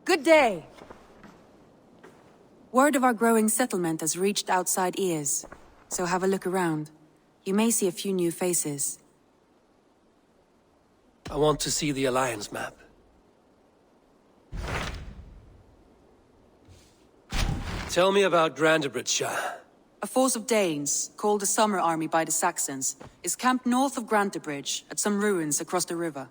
Good day! Word of our growing settlement has reached outside ears, so have a look around. You may see a few new faces. I want to see the Alliance map. Tell me about Grantebridge. A force of Danes, called the Summer Army by the Saxons, is camped north of Grantebridge at some ruins across the river.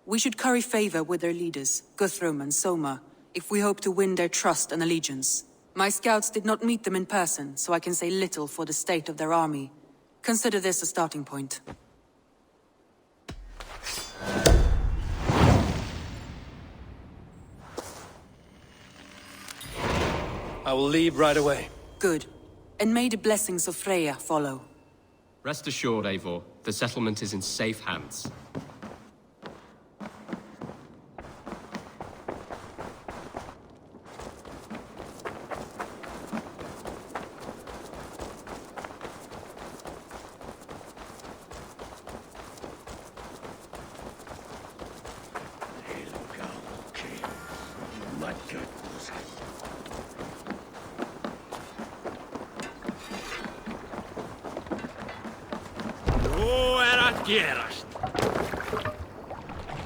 We should curry favor with their leaders, Guthrum and Soma, if we hope to win their trust and allegiance. My scouts did not meet them in person, so I can say little for the state of their army. Consider this a starting point. I will leave right away. Good. And may the blessings of Freya follow. Rest assured, Eivor, the settlement is in safe hands.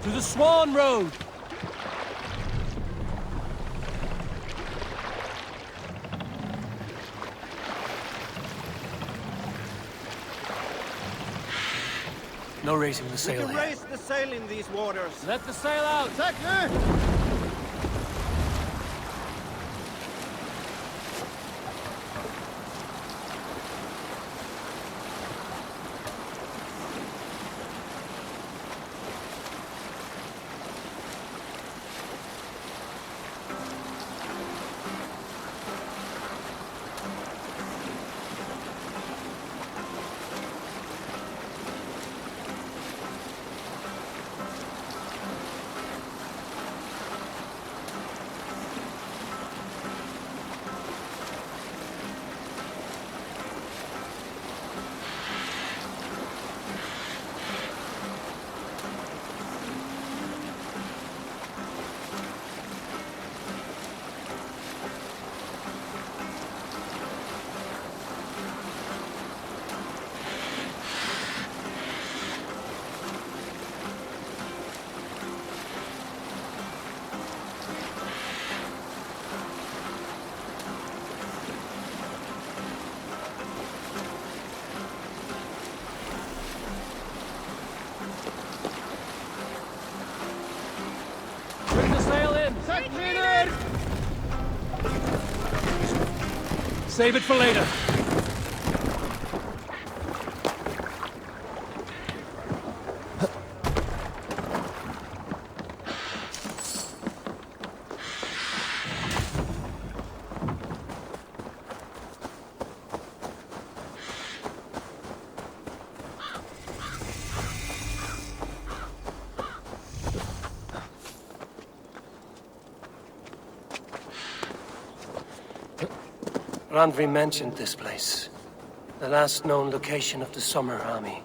To the Swan Road! No raising the sail. You can raise the sail in these waters. Let the sail out! Save it for later. Randvi mentioned this place. The last known location of the Summer Army.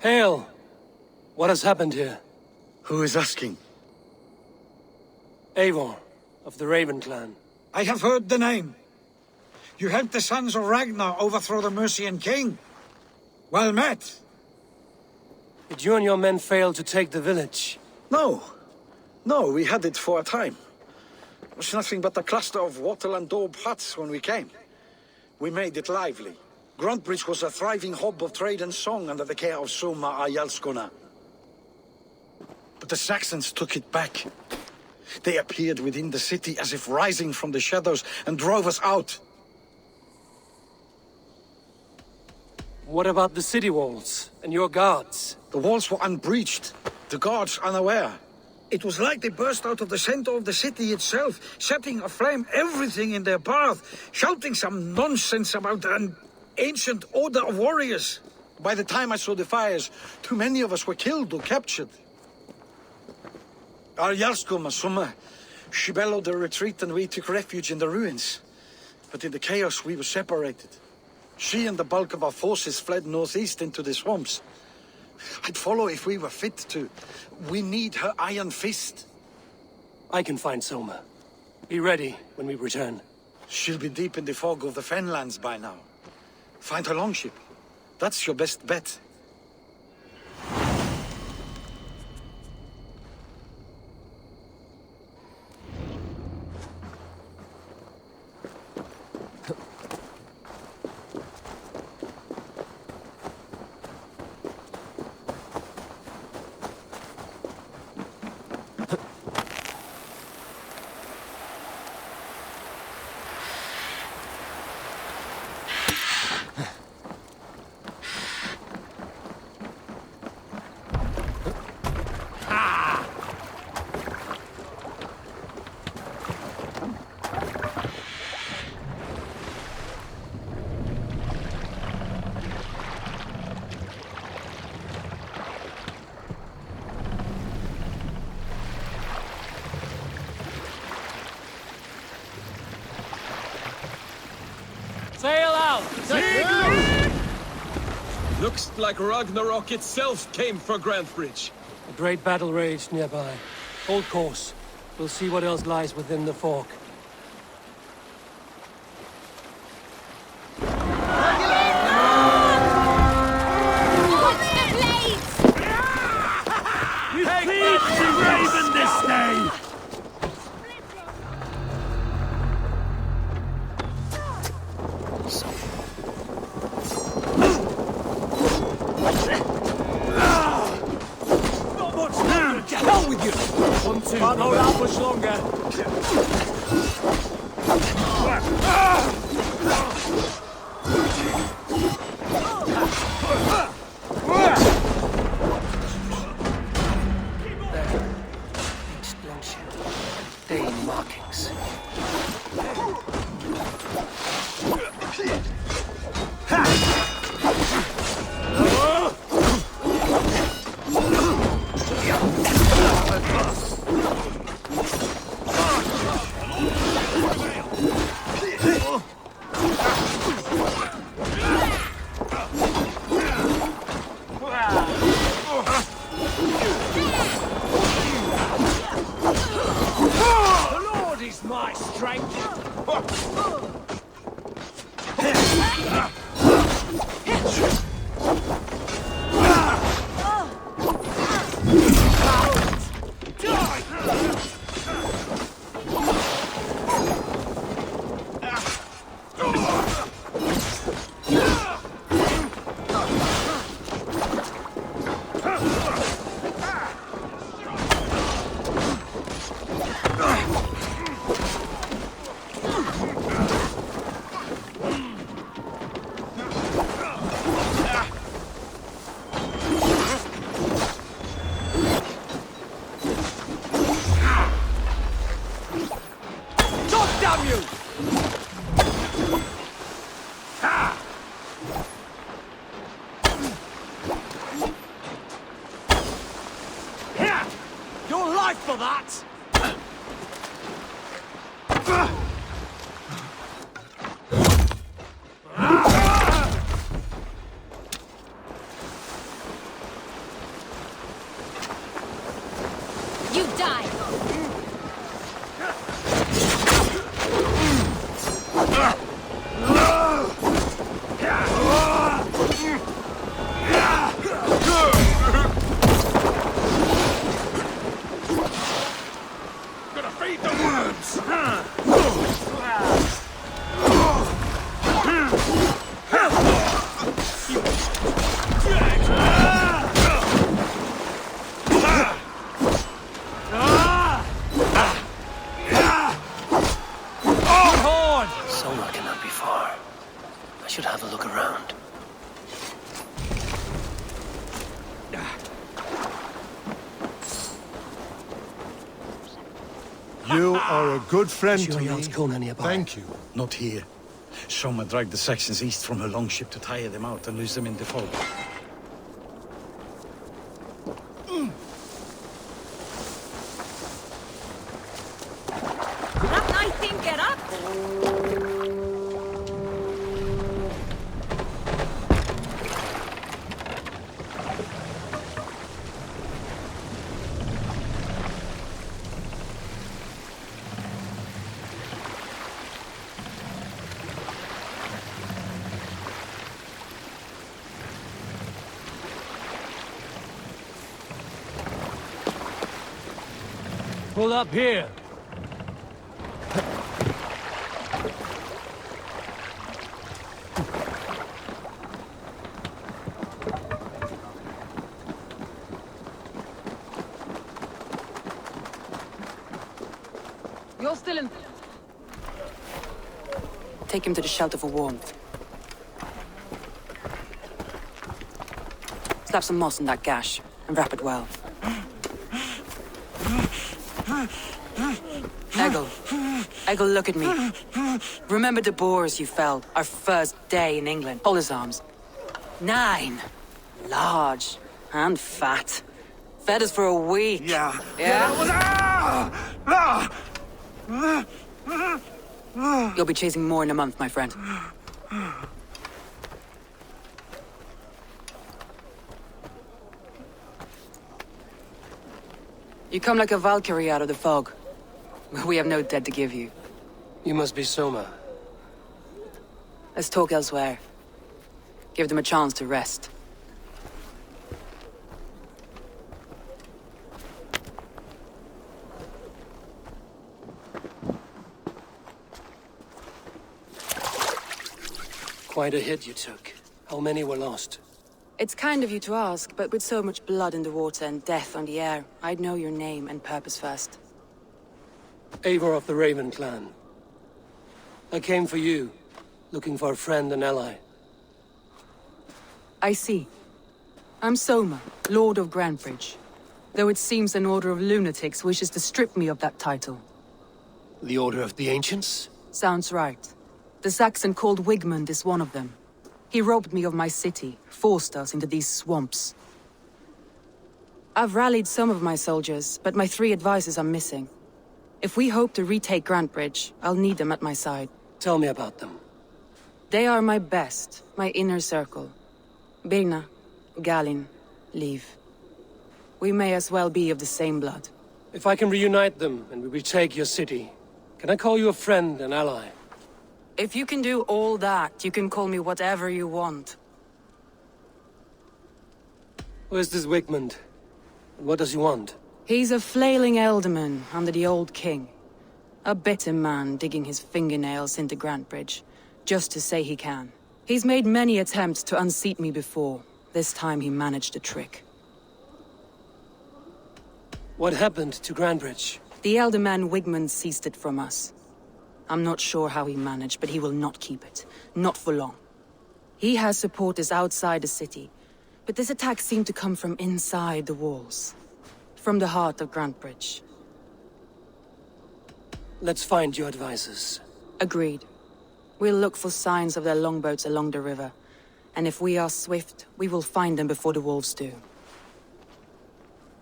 Hail! What has happened here? Who is asking? Eivor, of the Raven clan. I have heard the name. You helped the sons of Ragnar overthrow the Mercian king. Well met. Did you and your men fail to take the village? No. No, we had it for a time. It was nothing but a cluster of wattle and daub huts when we came. We made it lively. Grantebridge was a thriving hub of trade and song under the care of Soma Jarlskona. But the Saxons took it back. They appeared within the city as if rising from the shadows and drove us out. What about the city walls and your guards? The walls were unbreached, the guards unaware. It was like they burst out of the center of the city itself, setting aflame everything in their path, shouting some nonsense about an ancient order of warriors. By the time I saw the fires, too many of us were killed or captured. Our Jarlskona, Soma, she bellowed a retreat and we took refuge in the ruins. But in the chaos we were separated. She and the bulk of our forces fled northeast into the swamps. I'd follow if we were fit to. We need her iron fist. I can find Soma. Be ready when we return. She'll be deep in the fog of the Fenlands by now. Find her longship. That's your best bet. Sail out! Looks like Ragnarok itself came for Grantebridge. A great battle raged nearby. Hold course. We'll see what else lies within the fork. Raven this day! Can't hold out much longer. Explosion. Dane markings. My strength. Your life for that! You die! Gonna feed the worms! Soma cannot be far. I should have a look around. You are a good friend to me. Thank you. Not here. Soma dragged the Saxons east from her longship to tire them out and lose them in the fog. I think get up! Pull up here. You're still in... Take him to the shelter for warmth. Slap some moss in that gash, and wrap it well. Eggle, look at me. Remember the boars you felled, our first day in England? Hold his arms. 9. Large. And fat. Fed us for a week. Yeah. Yeah? You'll be chasing more in a month, my friend. You come like a Valkyrie out of the fog. We have no dead to give you. You must be Soma. Let's talk elsewhere. Give them a chance to rest. Quite a hit you took. How many were lost? It's kind of you to ask, but with so much blood in the water and death on the air, I'd know your name and purpose first. Eivor of the Raven clan. I came for you, looking for a friend and ally. I see. I'm Soma, Lord of Grantebridge. Though it seems an order of lunatics wishes to strip me of that title. The Order of the Ancients? Sounds right. The Saxon called Wigmund is one of them. He robbed me of my city, forced us into these swamps. I've rallied some of my soldiers, but my 3 advisors are missing. If we hope to retake Grantebridge, I'll need them at my side. Tell me about them. They are my best, my inner circle. Birna, Galinn, Liv. We may as well be of the same blood. If I can reunite them and we retake your city, can I call you a friend and ally? If you can do all that, you can call me whatever you want. Where's this Wigmund? And what does he want? He's a flailing elderman under the old king. A bitter man digging his fingernails into Grantebridge, just to say he can. He's made many attempts to unseat me before. This time he managed a trick. What happened to Grantebridge? The elderman Wigmund seized it from us. I'm not sure how he managed, but he will not keep it. Not for long. He has supporters outside the city, but this attack seemed to come from inside the walls. From the heart of Grantebridge. Let's find your advisors. Agreed. We'll look for signs of their longboats along the river. And if we are swift, we will find them before the wolves do.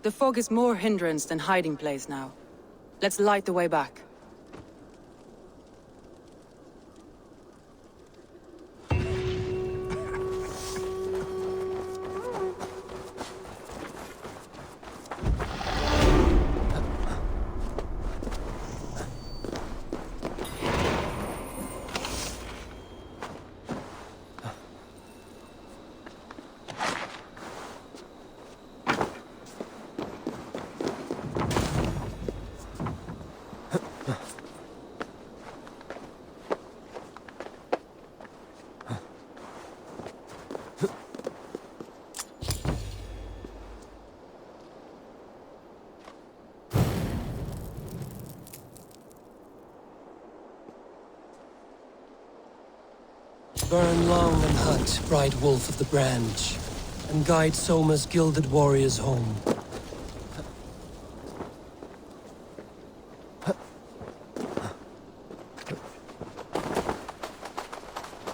The fog is more hindrance than hiding place now. Let's light the way back. Burn long and hut, bright wolf of the branch, and guide Soma's gilded warriors home.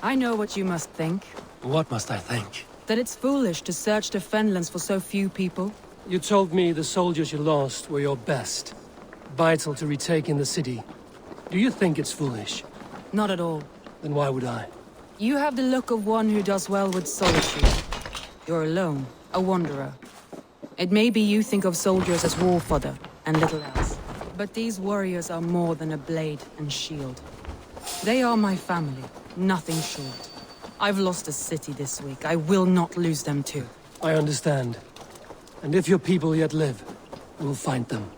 I know what you must think. What must I think? That it's foolish to search the Fenlands for so few people. You told me the soldiers you lost were your best. Vital to retaking the city. Do you think it's foolish? Not at all. Then why would I? You have the look of one who does well with solitude. You're alone, a wanderer. It may be you think of soldiers as war fodder, and little else. But these warriors are more than a blade and shield. They are my family, nothing short. I've lost a city this week. I will not lose them too. I understand. And if your people yet live, we'll find them.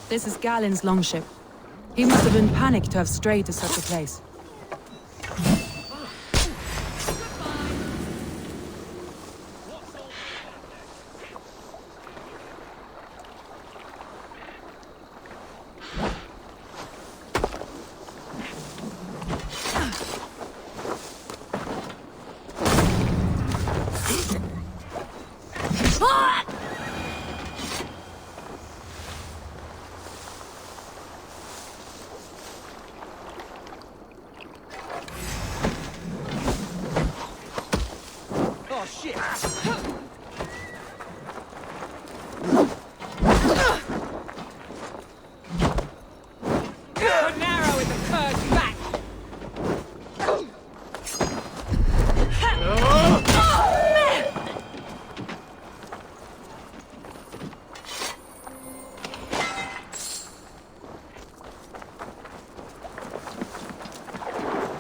This is Galen's longship. He must have been panicked to have strayed to such a place.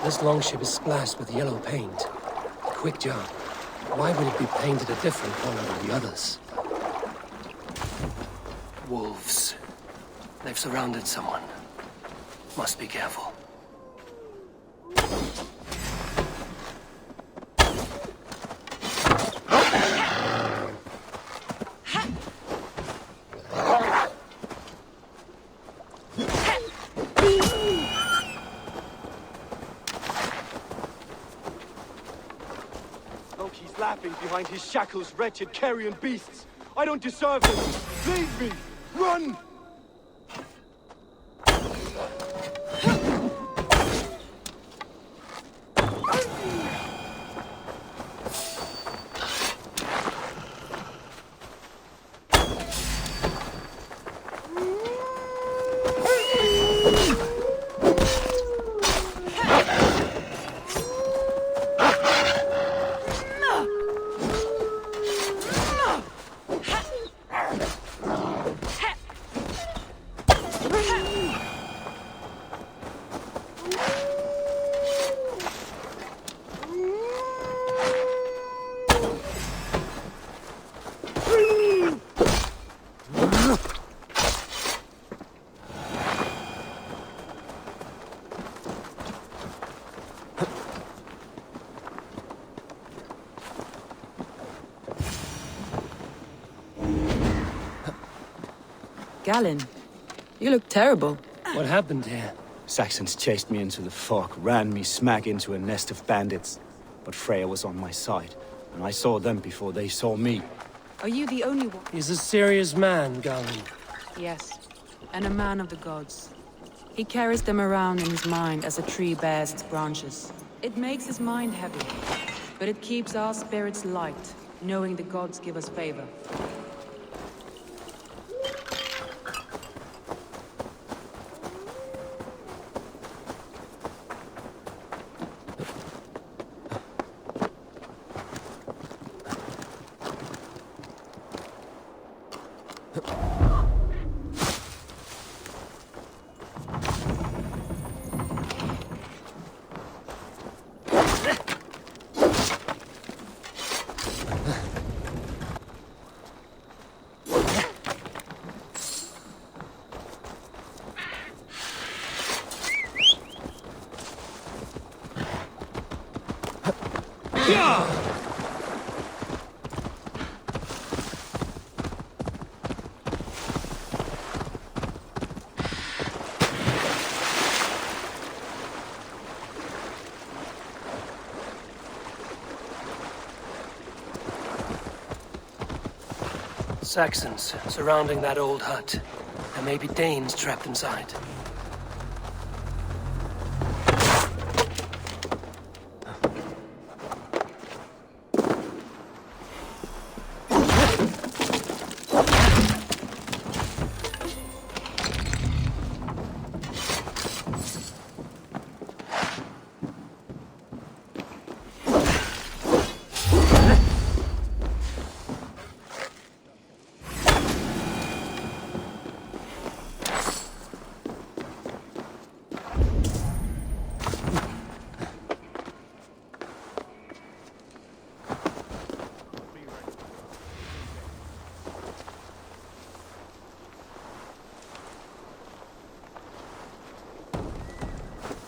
This longship is splashed with yellow paint. Quick job. Why would it be painted a different color than the others? Wolves. They've surrounded someone. Must be careful. Loki's laughing behind his shackles, wretched carrion beasts. I don't deserve this. Leave me. Run! Galen, you look terrible. What happened here? Saxons chased me into the fog, ran me smack into a nest of bandits. But Freya was on my side, and I saw them before they saw me. Are you the only one? He's a serious man, Galen. Yes, and a man of the gods. He carries them around in his mind as a tree bears its branches. It makes his mind heavy, but it keeps our spirits light, knowing the gods give us favor. Saxons surrounding that old hut. There may be Danes trapped inside.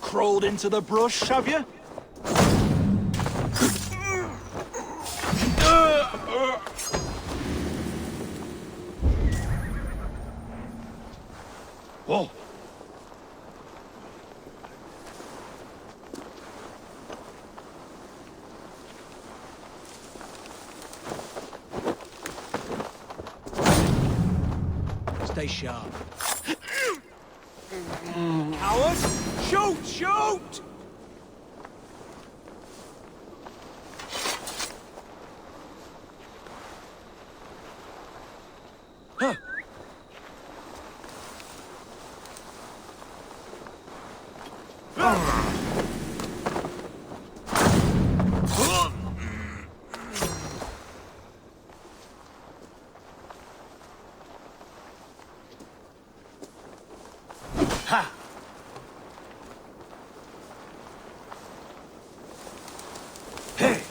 Crawled into the brush, have you? Whoa! Stay sharp. Coward! Shoot! Shoot! Huh. Ha! Hey!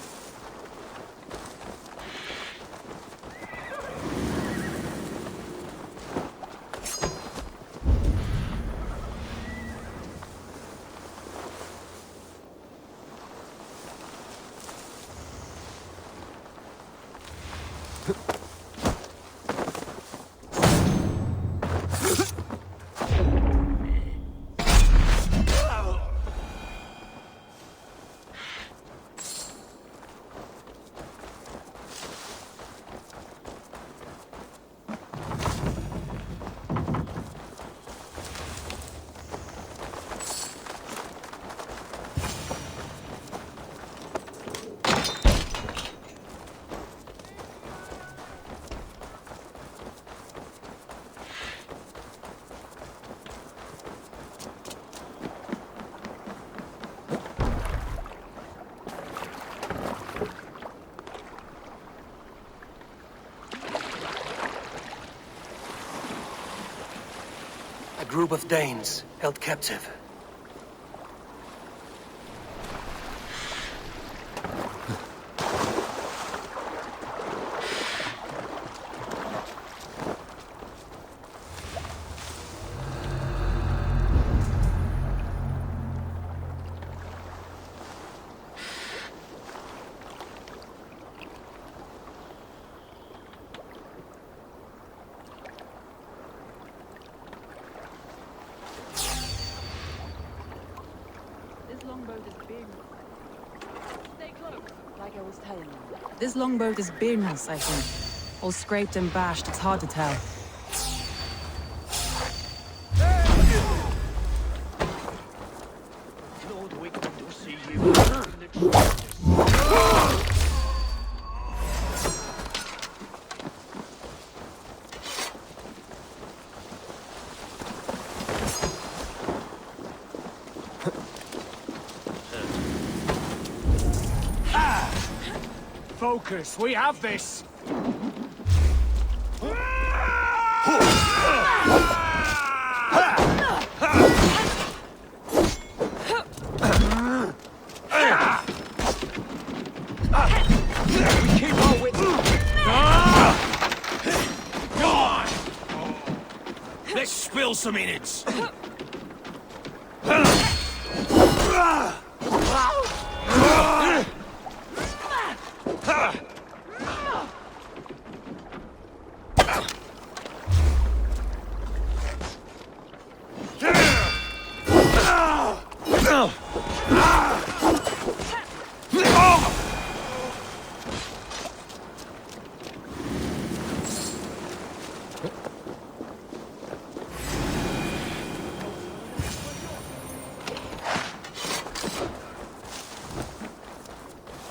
A group of Danes held captive. This longboat is Birnus, I think. All scraped and bashed, it's hard to tell. Lord Wigton to see you. Focus, we have this! We keep our wits. God! Let's spill some innards.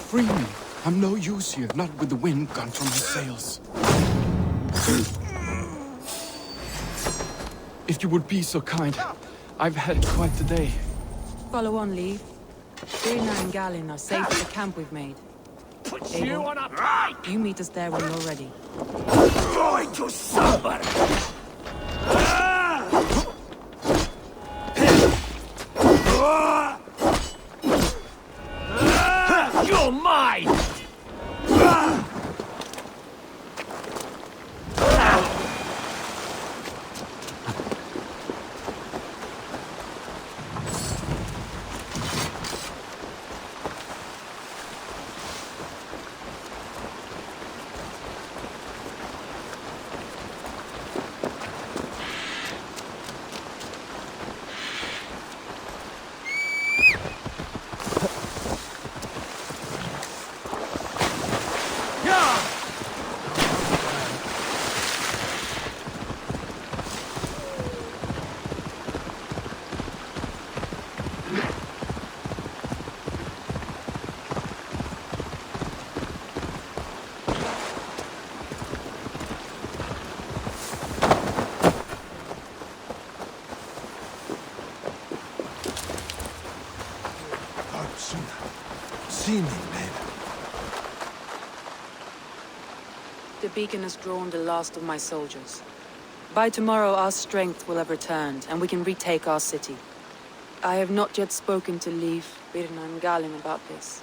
Free me. I'm no use here, not with the wind gone from my sails. If you would be so kind, I've had quite the day. Follow on, Leave. Birna and Galin are safe at the camp we've made. Put Abel, you on a pike! you meet us there when you're ready. Going to suffer! You're mine! See me, babe. The beacon has drawn the last of my soldiers. By tomorrow our strength will have returned, and we can retake our city. I have not yet spoken to Leif, Birna and Galin about this.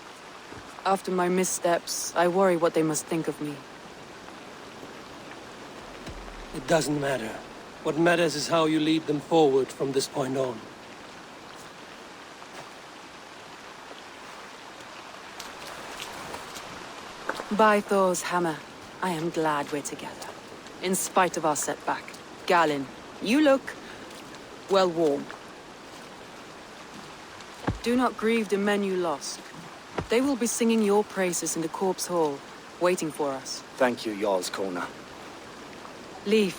After my missteps, I worry what they must think of me. It doesn't matter. What matters is how you lead them forward from this point on. By Thor's hammer, I am glad we're together. In spite of our setback. Galin, you look... well, warm. Do not grieve the men you lost. They will be singing your praises in the Corpse Hall, waiting for us. Thank you, Jarl's Kona. Leif,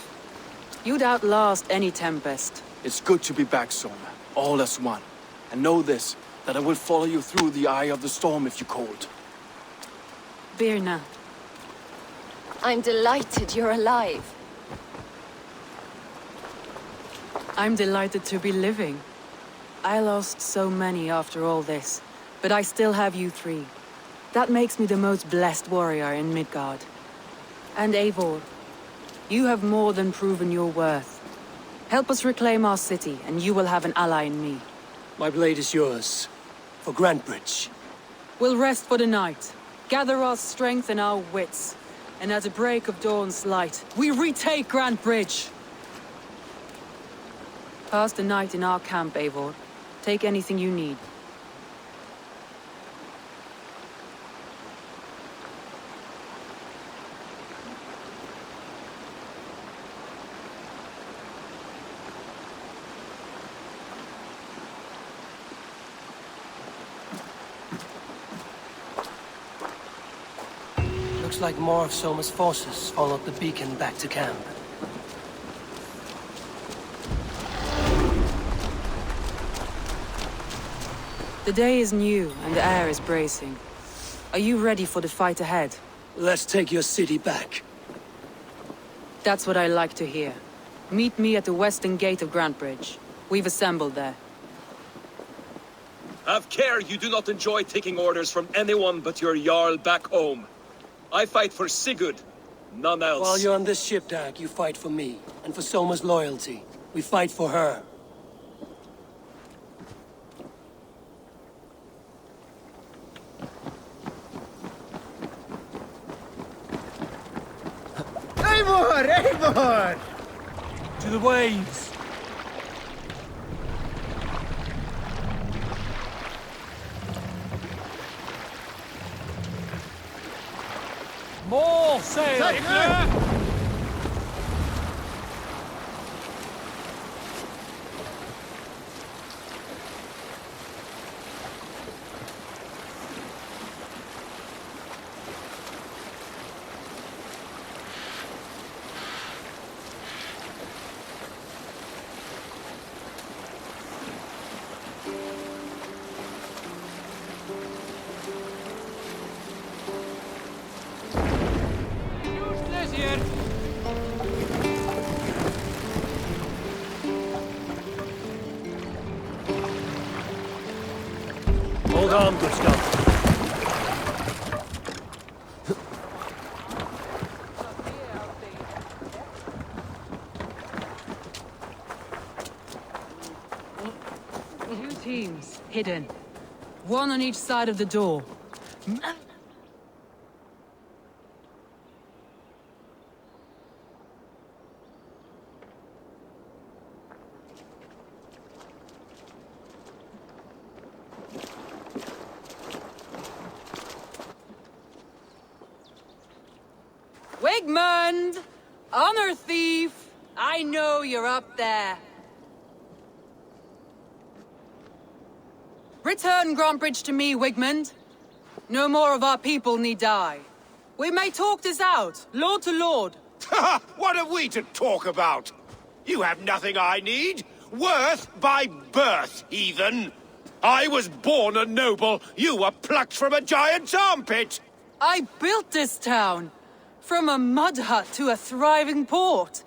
you'd outlast any tempest. It's good to be back, Soma. All as one. And know this, that I will follow you through the eye of the storm if you called. Birna. I'm delighted you're alive. I'm delighted to be living. I lost so many after all this, but I still have you three. That makes me the most blessed warrior in Midgard. And Eivor, you have more than proven your worth. Help us reclaim our city, and you will have an ally in me. My blade is yours. For Grantebridge. We'll rest for the night. Gather our strength and our wits. And at the break of dawn's light, we retake Grantebridge! Pass the night in our camp, Eivor. Take anything you need. Looks like more of Soma's forces followed the beacon back to camp. The day is new, and the air is bracing. Are you ready for the fight ahead? Let's take your city back. That's what I like to hear. Meet me at the western gate of Grantebridge. We've assembled there. Have care you do not enjoy taking orders from anyone but your Jarl back home. I fight for Sigurd, none else. While you're on this ship, Dag, you fight for me, and for Soma's loyalty. We fight for her. Eivor! Eivor! To the waves! More sail! Hold on, Gustav. Two teams, hidden. One on each side of the door. Wigmund! Honor thief! I know you're up there. Return Grantebridge to me, Wigmund. No more of our people need die. We may talk this out, lord to lord. What have we to talk about? You have nothing I need. Worth by birth, heathen. I was born a noble. You were plucked from a giant's armpit. I built this town. From a mud hut to a thriving port.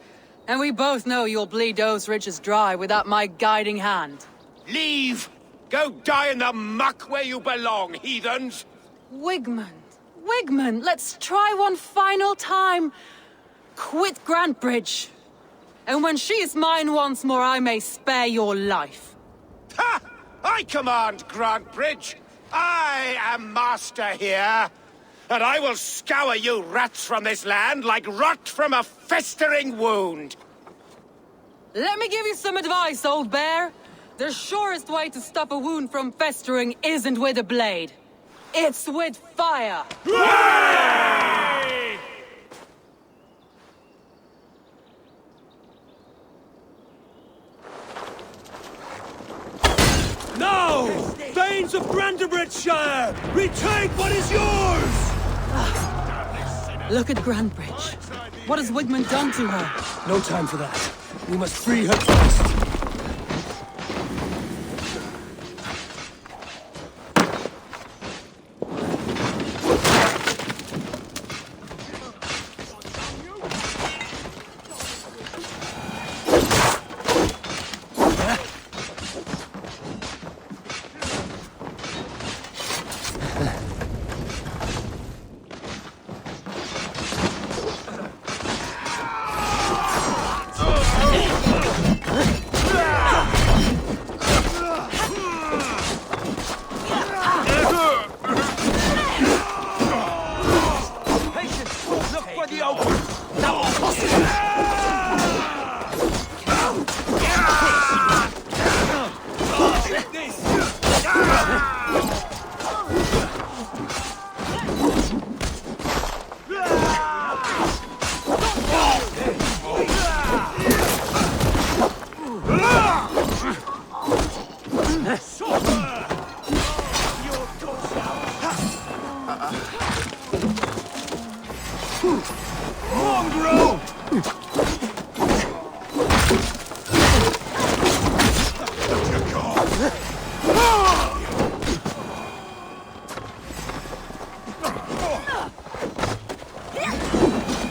And we both know you'll bleed those riches dry without my guiding hand. Leave! Go die in the muck where you belong, heathens! Wigmund, Wigmund, let's try one final time. Quit Grantebridge. And when she is mine once more, I may spare your life. Ha! I command Grantebridge. I am master here. And I will scour you rats from this land like rot from a festering wound. Let me give you some advice, old bear. The surest way to stop a wound from festering isn't with a blade. It's with fire. Hooray! Now! Thanes of Grantebridgeshire! Retake what is yours! Look at Grantebridge. What has Wigmund done to her? No time for that. We must free her first.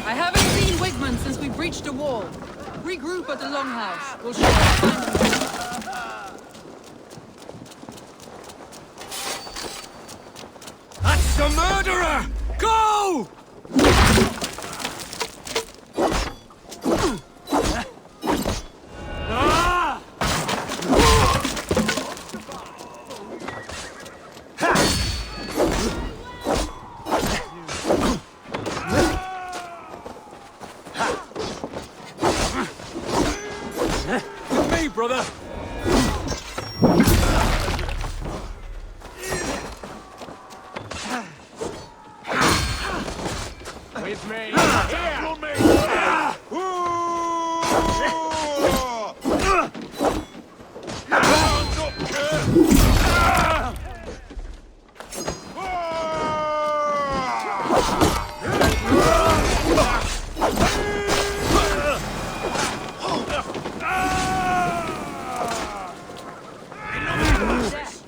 I haven't seen Wigmund since we breached the wall. Regroup at the Longhouse. We'll show you. me!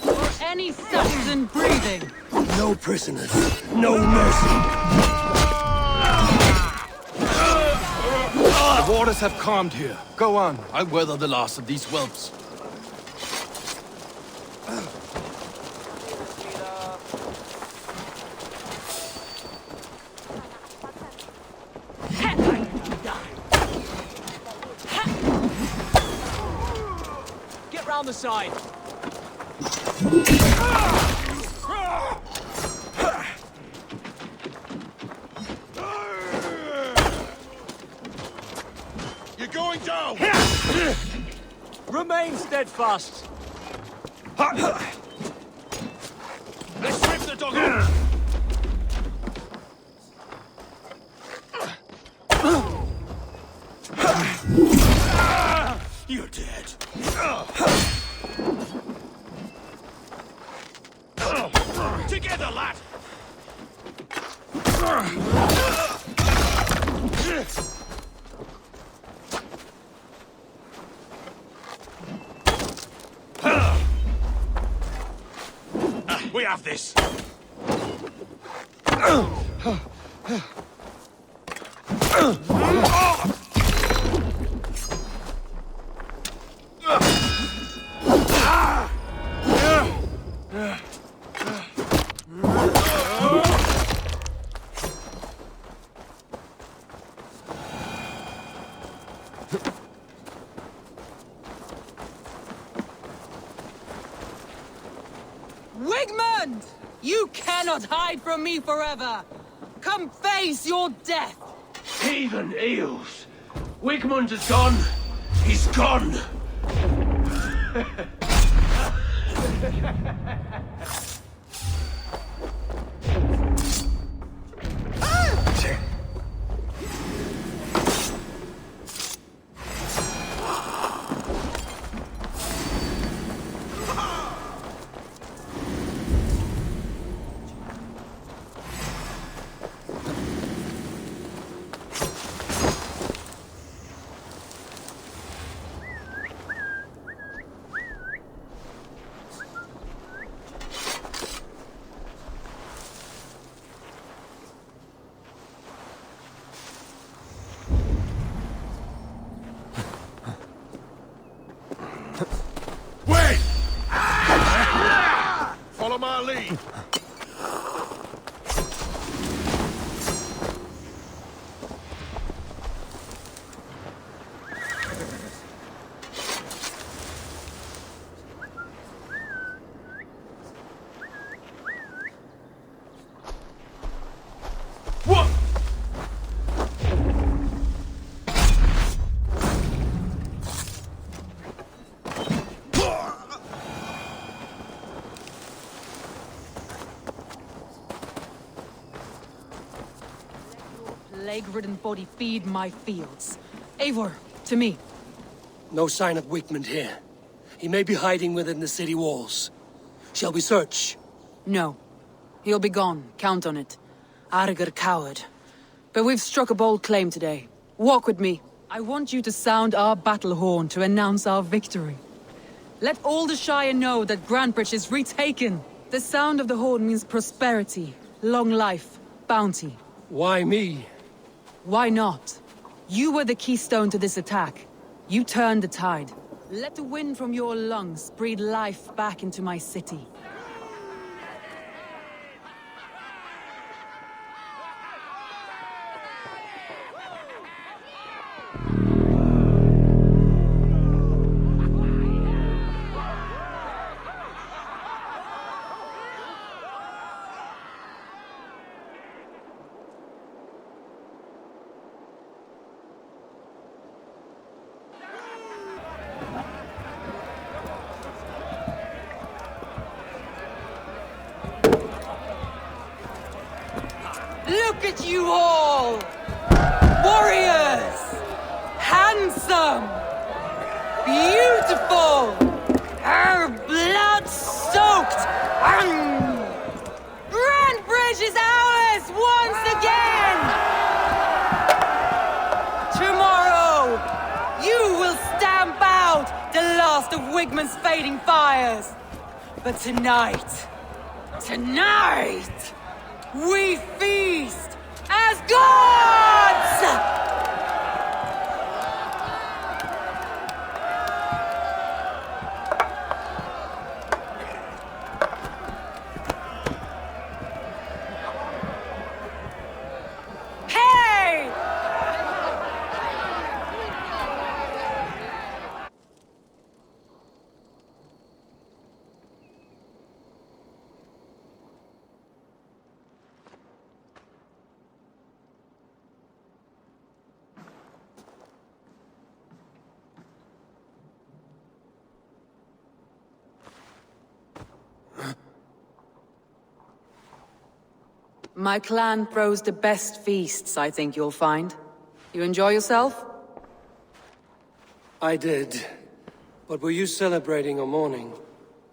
For any Saxon breathing! No prisoners, no mercy. The waters have calmed here. Go on. I'll weather the last of these whelps. Get round the side. You're going down! Remain steadfast. Let's strip the dog off! You're dead. Together, lad! We have this. Wigmund! You cannot hide from me forever! Come face your death! Heathen eels! Wigmund is gone! He's gone! Wait! Follow my lead. What? Plague-ridden body feed my fields. Eivor, to me. No sign of Wigmund here. He may be hiding within the city walls. Shall we search? No. He'll be gone, count on it. Arger coward. But we've struck a bold claim today. Walk with me. I want you to sound our battle horn to announce our victory. Let all the Shire know that Grantebridge is retaken. The sound of the horn means prosperity, long life, bounty. Why me? Why not? You were the keystone to this attack. You turned the tide. Let the wind from your lungs breathe life back into my city. Look at you all! Warriors! Handsome! Beautiful! Her blood-soaked! Grantebridge is ours once again! Tomorrow, you will stamp out the last of Wigman's fading fires. But tonight, we feast as gods! My clan throws the best feasts, I think you'll find. You enjoy yourself? I did. But were you celebrating or mourning?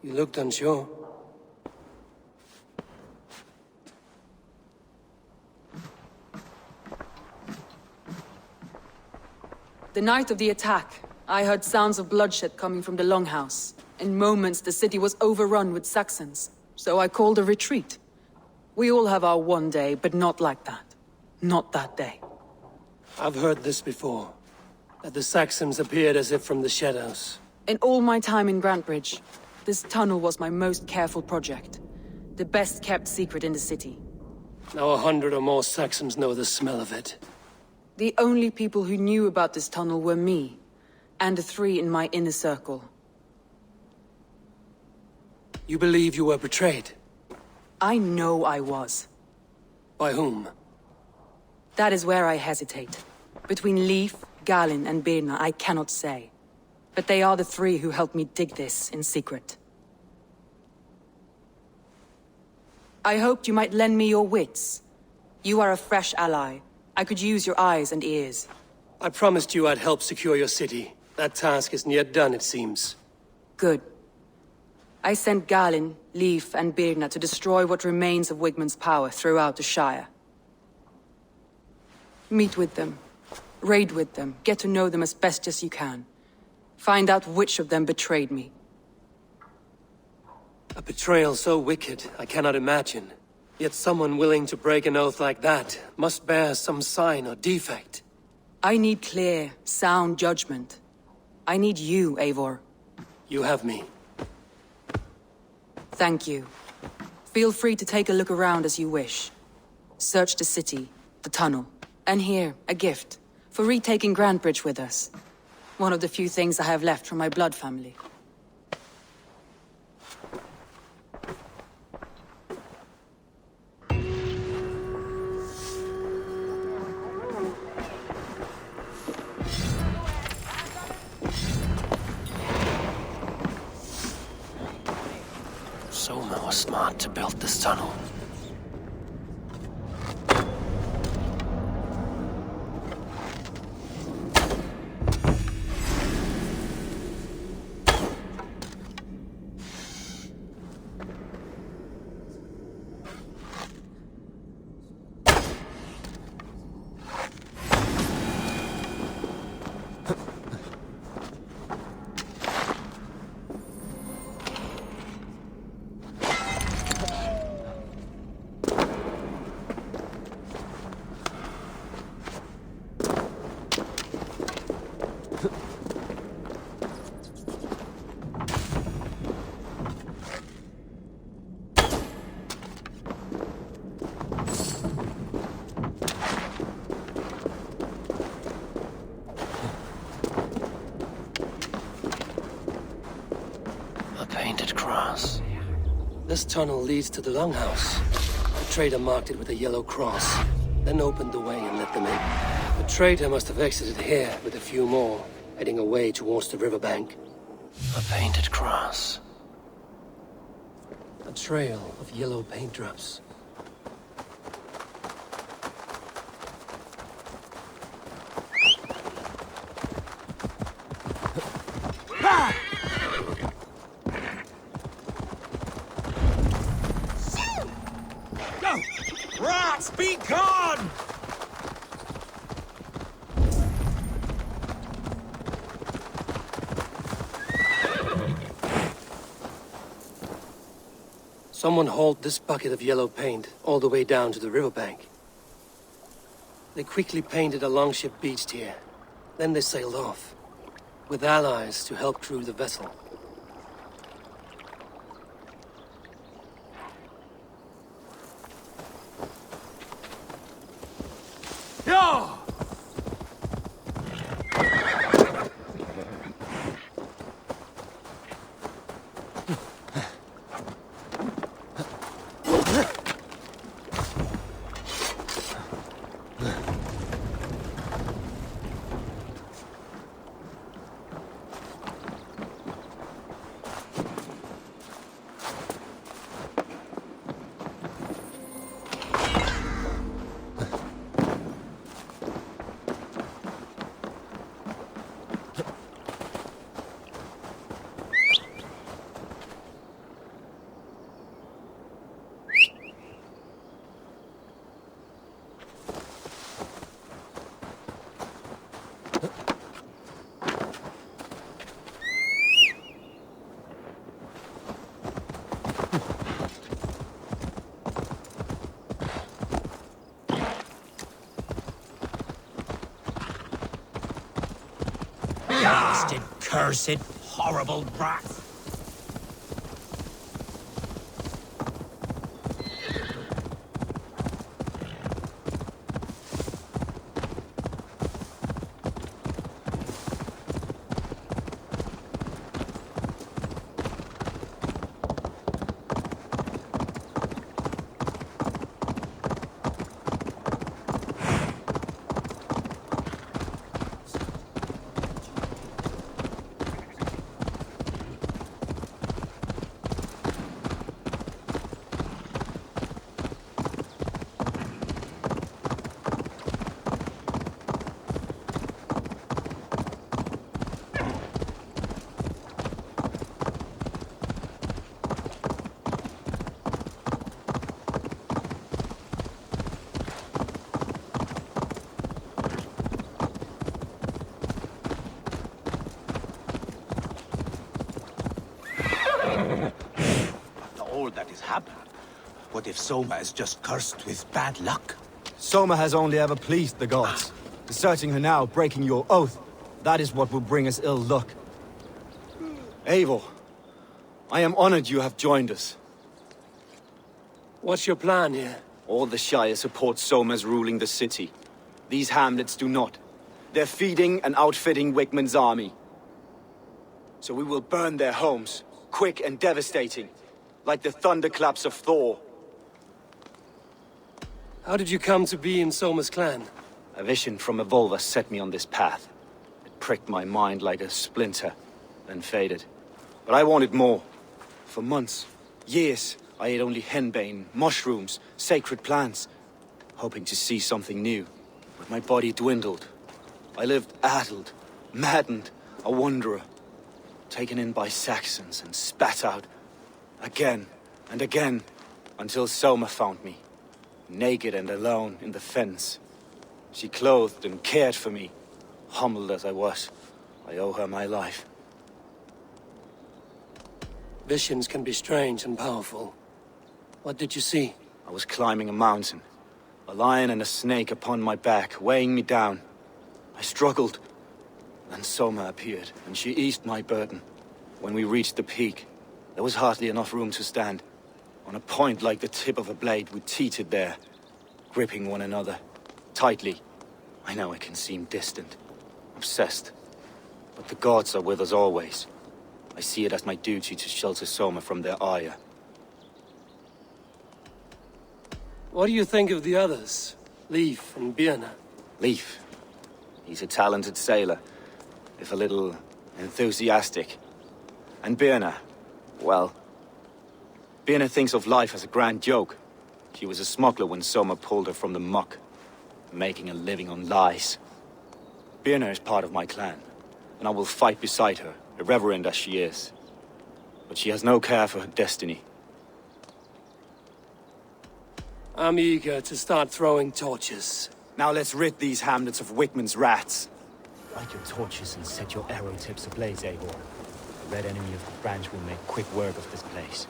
You looked unsure. The night of the attack, I heard sounds of bloodshed coming from the Longhouse. In moments, the city was overrun with Saxons, so I called a retreat. We all have our one day, but not like that. Not that day. I've heard this before. That the Saxons appeared as if from the shadows. In all my time in Grantebridge, this tunnel was my most careful project. The best kept secret in the city. Now 100 or more Saxons know the smell of it. The only people who knew about this tunnel were me, and the 3 in my inner circle. You believe you were betrayed? I know I was. By whom? That is where I hesitate. Between Leif, Galinn, and Birna, I cannot say. But they are the 3 who helped me dig this in secret. I hoped you might lend me your wits. You are a fresh ally. I could use your eyes and ears. I promised you I'd help secure your city. That task isn't yet done, it seems. Good. I sent Galinn, Leif, and Birna to destroy what remains of Wigman's power throughout the Shire. Meet with them. Raid with them. Get to know them as best as you can. Find out which of them betrayed me. A betrayal so wicked, I cannot imagine. Yet someone willing to break an oath like that must bear some sign or defect. I need clear, sound judgment. I need you, Eivor. You have me. Thank you. Feel free to take a look around as you wish. Search the city, the tunnel, and here, a gift, for retaking Grantebridge with us. One of the few things I have left from my blood family. Soma was smart to build this tunnel. This tunnel leads to the Longhouse. The trader marked it with a yellow cross, then opened the way and let them in. The trader must have exited here with a few more, heading away towards the riverbank. A painted cross. A trail of yellow paint drops. Rats, be gone! Someone hauled this bucket of yellow paint all the way down to the riverbank. They quickly painted a longship beached here. Then they sailed off, with allies to help crew the vessel. Yeah! Blasted, cursed, horrible brat! All that has happened. What if Soma is just cursed with bad luck? Soma has only ever pleased the gods. Deserting her now, breaking your oath, that is what will bring us ill luck. Eivor, I am honored you have joined us. What's your plan here? All the Shire support Soma's ruling the city. These hamlets do not. They're feeding and outfitting Wigmund's army. So we will burn their homes, quick and devastating, like the thunderclaps of Thor. How did you come to be in Soma's clan? A vision from Evolva set me on this path. It pricked my mind like a splinter, then faded. But I wanted more. For months, years, I ate only henbane, mushrooms, sacred plants, hoping to see something new. But my body dwindled. I lived addled, maddened, a wanderer, taken in by Saxons and spat out, again and again, until Soma found me, naked and alone in the fens. She clothed and cared for me, humbled as I was. I owe her my life. Visions can be strange and powerful. What did you see? I was climbing a mountain, a lion and a snake upon my back, weighing me down. I struggled. Then Soma appeared, and she eased my burden. When we reached the peak, there was hardly enough room to stand. On a point like the tip of a blade, we teetered there, gripping one another, tightly. I know it can seem distant, obsessed, but the gods are with us always. I see it as my duty to shelter Soma from their ire. What do you think of the others? Leif and Birna? Leif. He's a talented sailor, if a little enthusiastic. And Birna, well, Birna thinks of life as a grand joke. She was a smuggler when Soma pulled her from the muck, making a living on lies. Birna is part of my clan, and I will fight beside her, irreverent as she is. But she has no care for her destiny. I'm eager to start throwing torches. Now let's rid these hamlets of Wickman's rats. Light your torches and set your arrow tips ablaze, Eivor. The red enemy of the branch will make quick work of this place.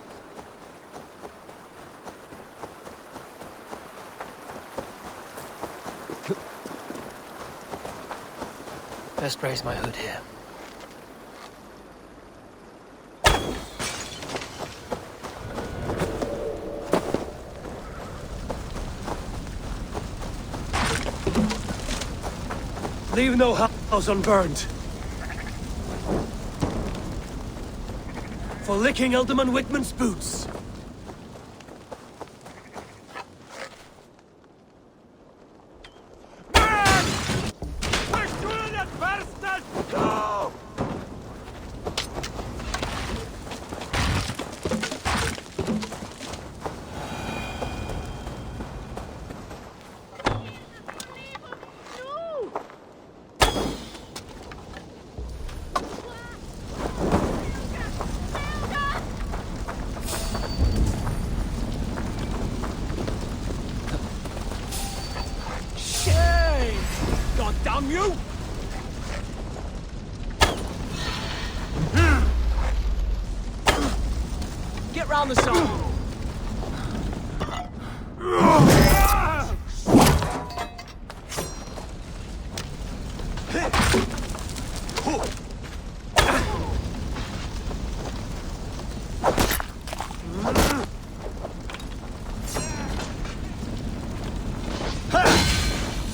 Best raise my hood here. Leave no house unburned. For licking Alderman Wickman's boots. Damn you! Get round the side.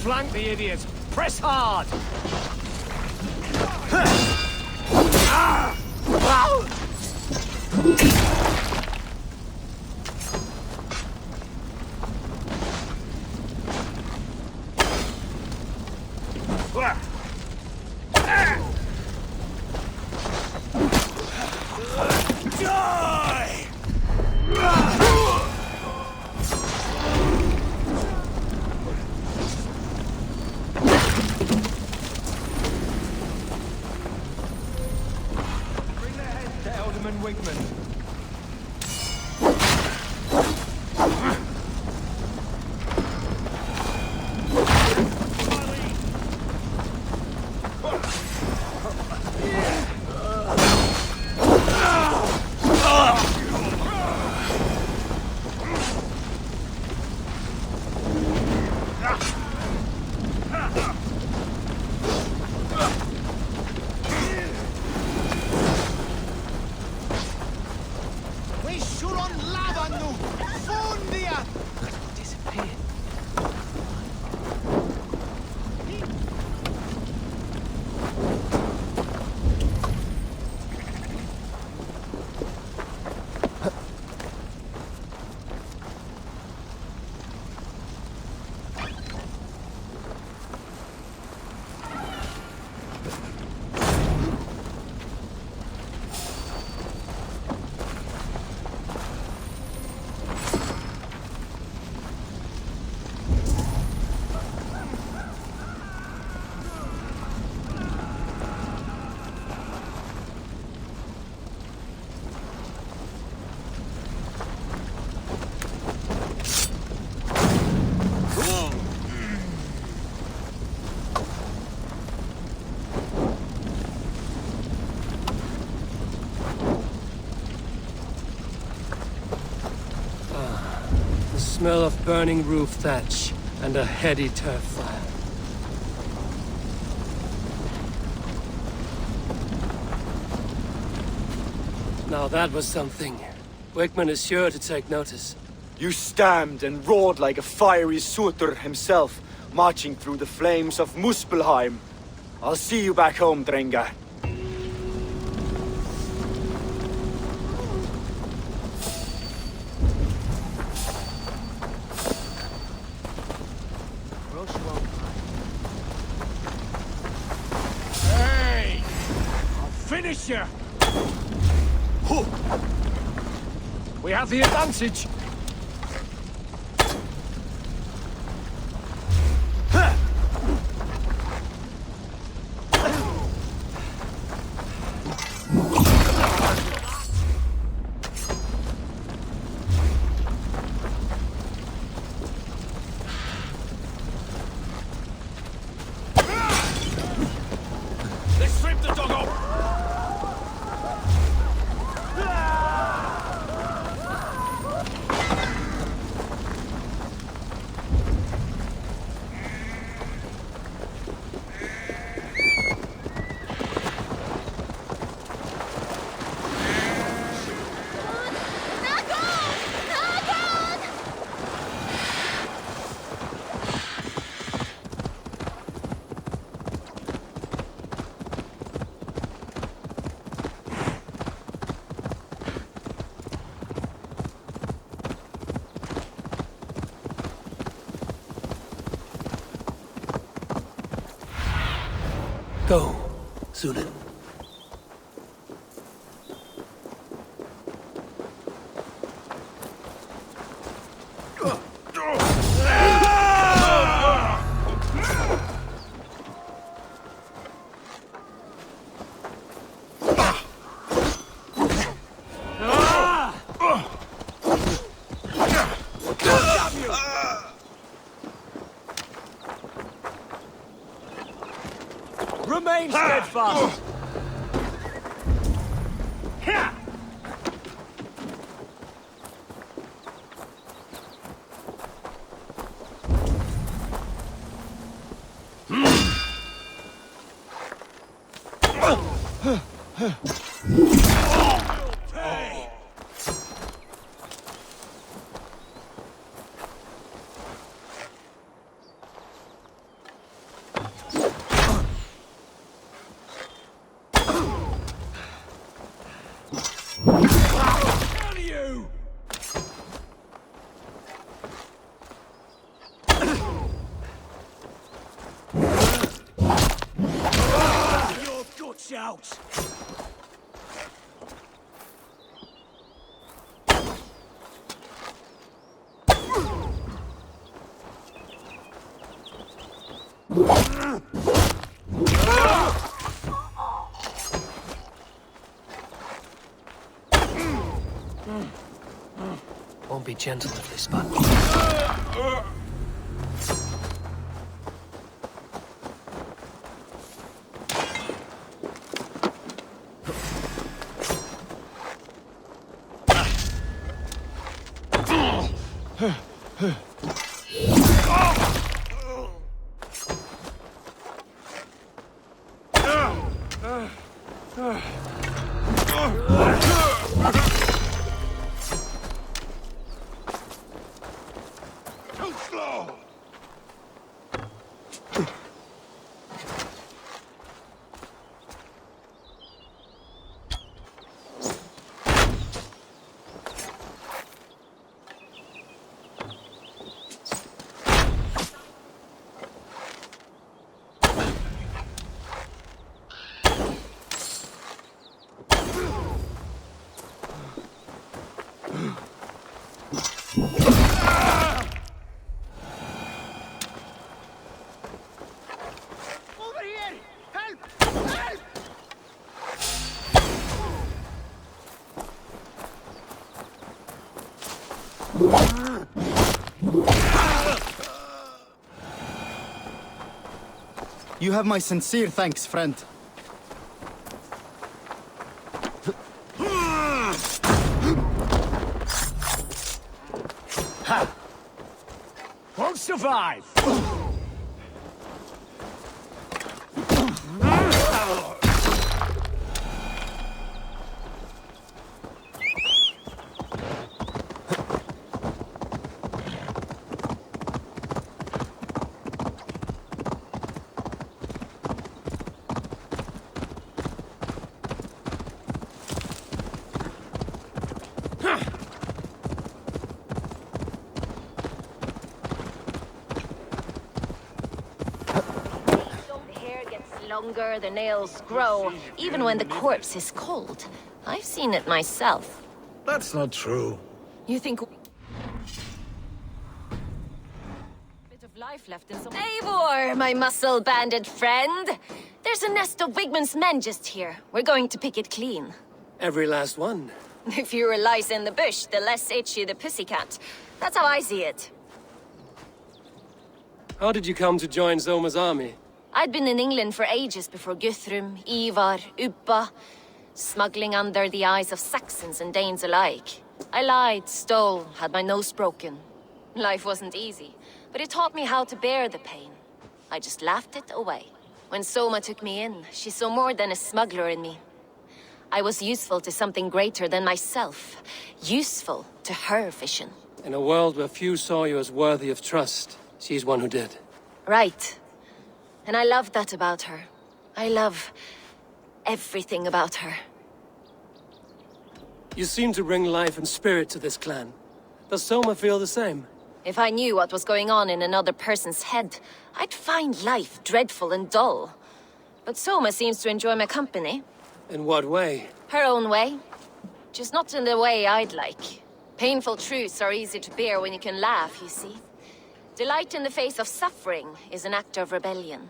Flank the idiots! Press hard! Smell of burning roof thatch and a heady turf fire. Now that was something. Wickman is sure to take notice. You stamped and roared like a fiery Surtur himself, marching through the flames of Muspelheim. I'll see you back home, Drenga. Hey! I'll finish you! We have the advantage! Go, Zulin. Remain steadfast! Out! Won't be gentle if they spot me. Too slow! You have my sincere thanks, friend. Ha! Won't survive! Longer, the nails grow, even when the corpse is cold. I've seen it myself. That's not true. You think... bit of life left in some... Eivor, my muscle-banded friend! There's a nest of Wigmund's men just here. We're going to pick it clean. Every last one. The fewer lice in the bush, the less itchy the pussycat. That's how I see it. How did you come to join Zoma's army? I'd been in England for ages before Guthrum, Ivar, Ubba, smuggling under the eyes of Saxons and Danes alike. I lied, stole, had my nose broken. Life wasn't easy, but it taught me how to bear the pain. I just laughed it away. When Soma took me in, she saw more than a smuggler in me. I was useful to something greater than myself. Useful to her vision. In a world where few saw you as worthy of trust, she's one who did. Right. And I love that about her. I love everything about her. You seem to bring life and spirit to this clan. Does Soma feel the same? If I knew what was going on in another person's head, I'd find life dreadful and dull. But Soma seems to enjoy my company. In what way? Her own way. Just not in the way I'd like. Painful truths are easy to bear when you can laugh, you see. Delight in the face of suffering is an act of rebellion.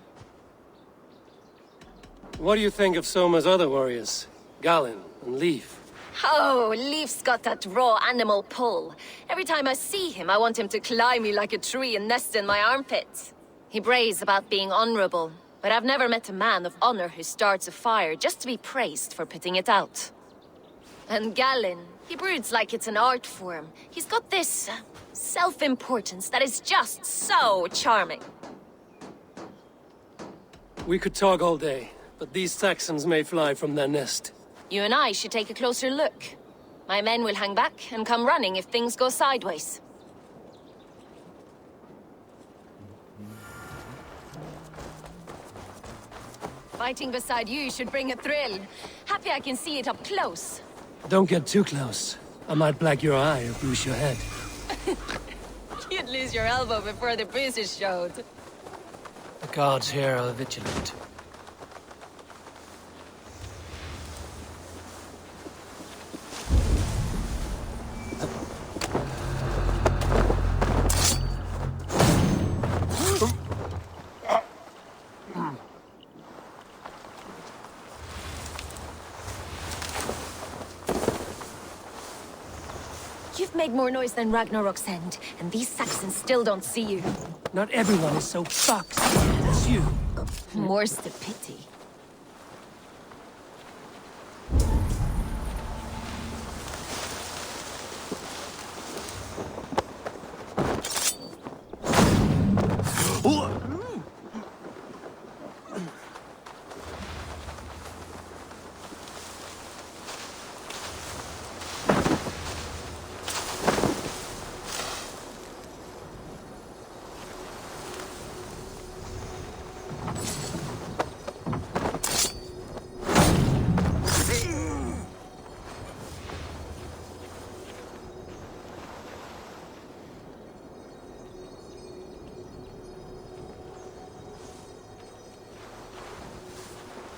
What do you think of Soma's other warriors? Galen and Leif? Oh, Leif's got that raw animal pull. Every time I see him, I want him to climb me like a tree and nest in my armpits. He brays about being honorable, but I've never met a man of honor who starts a fire just to be praised for putting it out. And Galen, he broods like it's an art form. He's got this self-importance that is just so charming. We could talk all day, but these Saxons may fly from their nest. You and I should take a closer look. My men will hang back and come running if things go sideways. Fighting beside you should bring a thrill. Happy I can see it up close. Don't get too close. I might black your eye or bruise your head. You'd lose your elbow before the bruises showed. The guards here are vigilant. You've made more noise than Ragnarok's end, and these Saxons still don't see you. Not everyone is so fucked as you. More's the pity.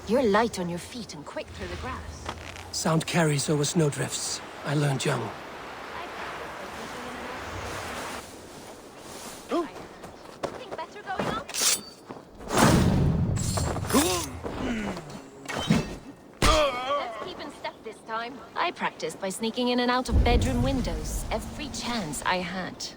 You're light on your feet and quick through the grass. Sound carries over snowdrifts. I learned young. Think better going on? Let's keep in step this time. I practiced by sneaking in and out of bedroom windows every chance I had.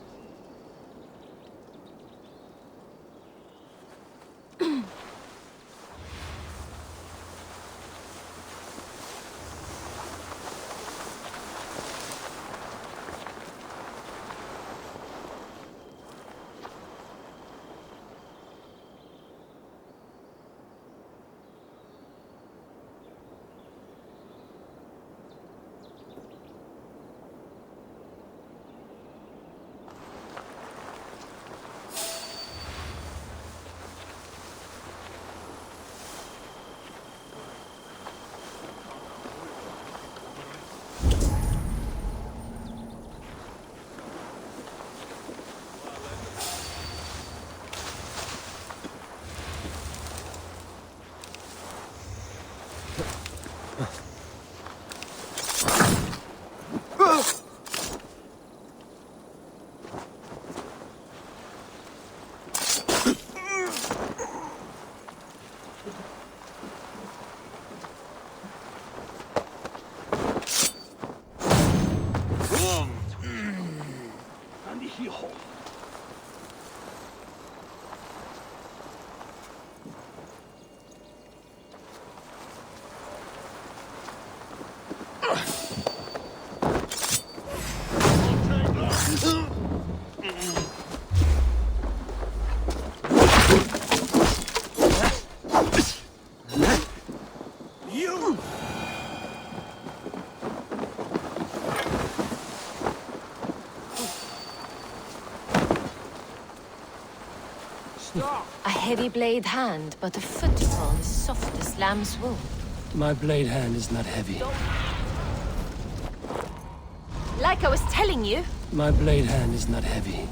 A heavy blade hand, but a footfall as soft as lamb's wool. My blade hand is not heavy. Like I was telling you. My blade hand is not heavy.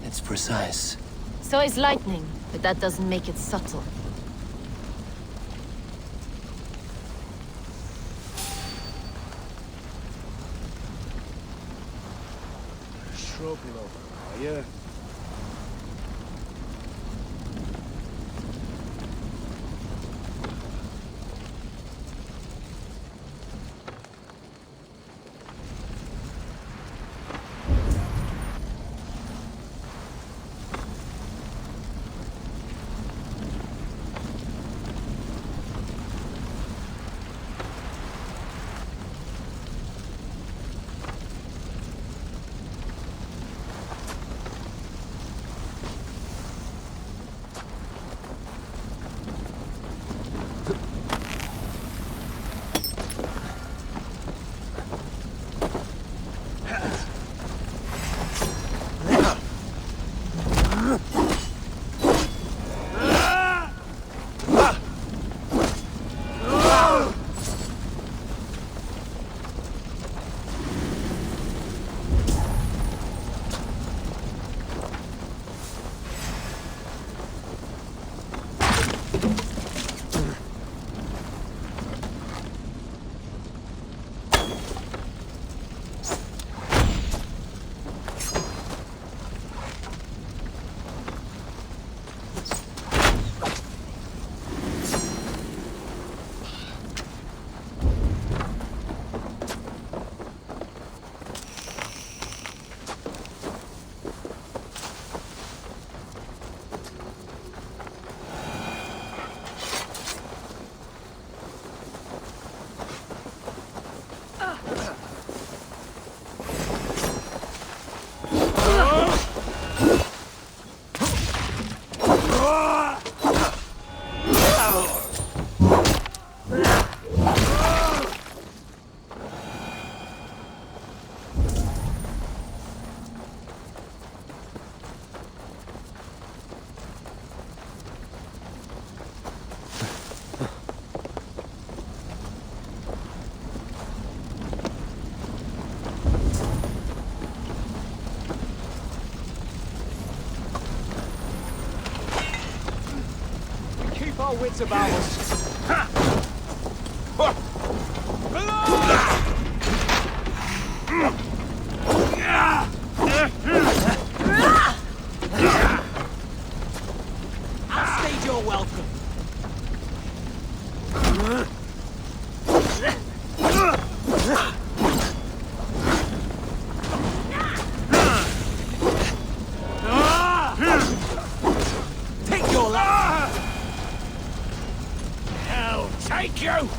It's precise. So is lightning, but that doesn't make it subtle. Scropulo. Yeah. Our wits about us. I'll stage your welcome. Take your life. Hell, take you!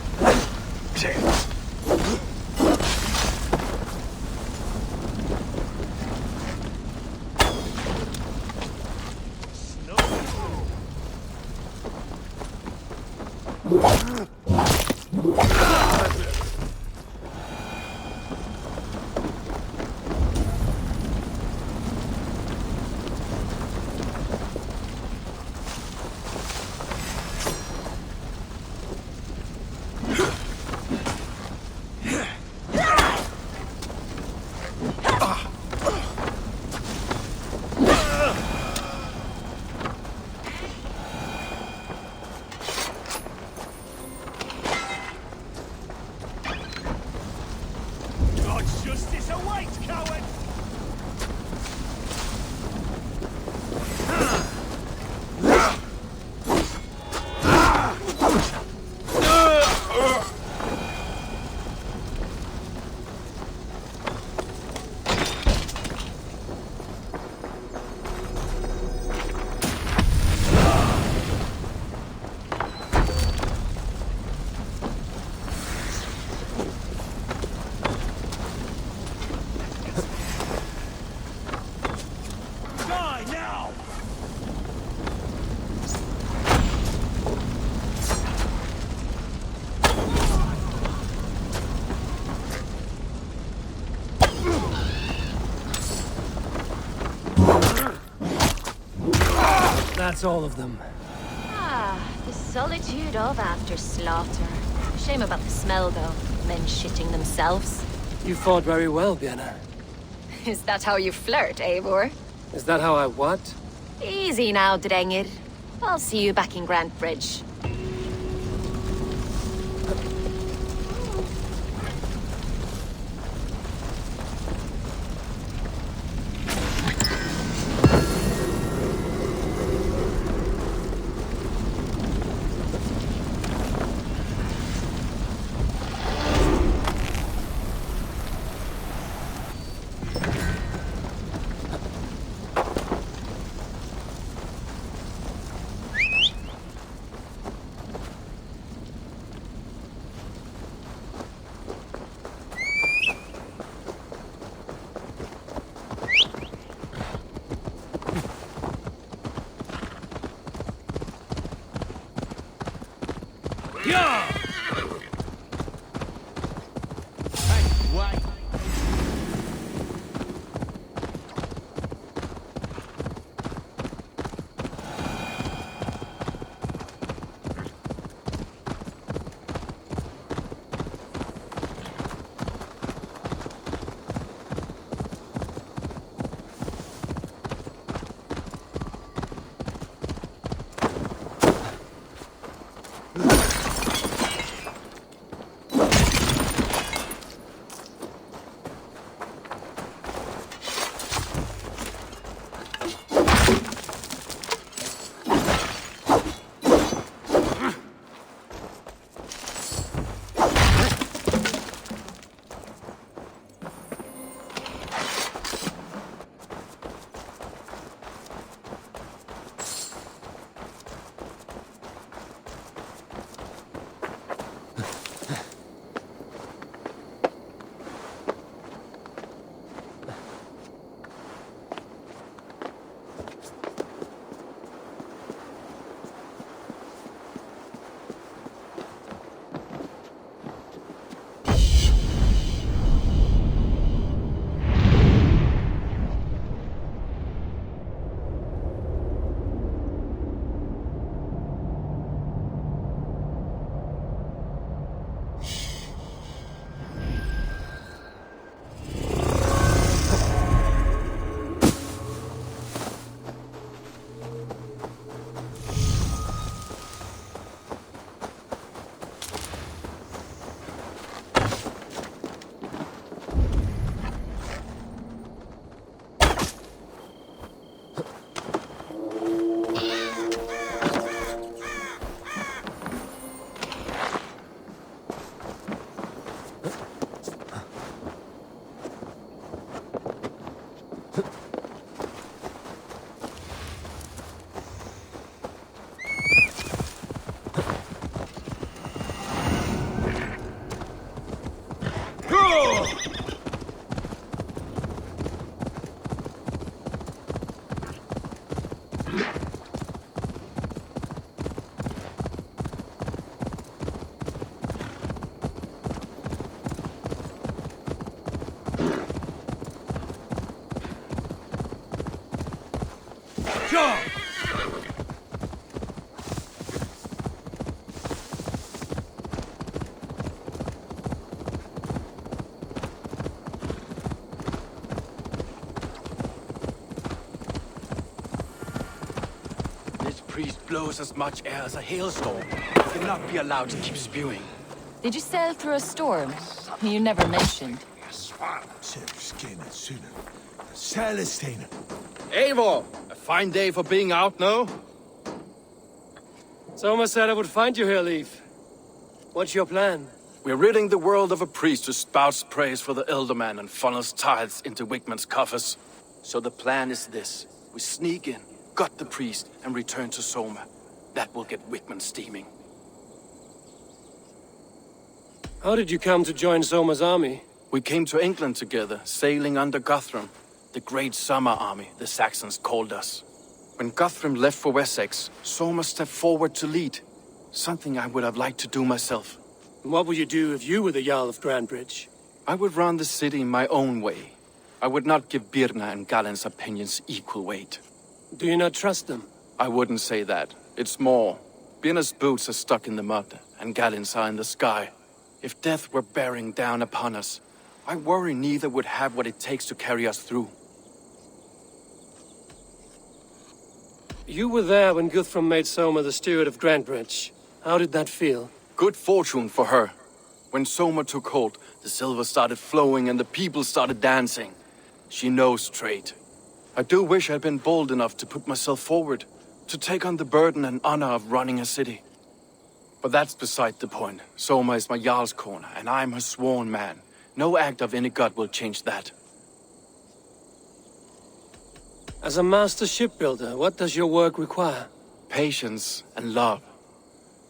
Justice awaits, coward! That's all of them. Ah, the solitude of after slaughter. Shame about the smell, though. Men shitting themselves. You fought very well, Björn. Is that how you flirt, Eivor? Is that how I what? Easy now, Drengir. I'll see you back in Grantebridge. Yeah! Priest blows as much air as a hailstorm. He cannot be allowed to keep spewing. Did you sail through a storm? You never mentioned. Eivor! A fine day for being out, no? Soma said I would find you here, Leif. What's your plan? We're ridding the world of a priest who spouts praise for the Elderman and funnels tithes into Wickman's coffers. So the plan is this. We sneak in, gut the priest, and return to Soma. That will get Wickman steaming. How did you come to join Soma's army? We came to England together, sailing under Guthrum. The Great Summer Army, the Saxons called us. When Guthrum left for Wessex, Soma stepped forward to lead. Something I would have liked to do myself. What would you do if you were the Jarl of Grantebridge? I would run the city my own way. I would not give Birna and Galen's opinions equal weight. Do you not trust them? I wouldn't say that. It's more. Birna's boots are stuck in the mud, and Galen's are in the sky. If death were bearing down upon us, I worry neither would have what it takes to carry us through. You were there when Guthrum made Soma the steward of Grantebridge. How did that feel? Good fortune for her. When Soma took hold, the silver started flowing and the people started dancing. She knows trade. I do wish I'd been bold enough to put myself forward, to take on the burden and honor of running a city. But that's beside the point. Soma is my Jarl's corner, and I'm her sworn man. No act of any god will change that. As a master shipbuilder, what does your work require? Patience and love.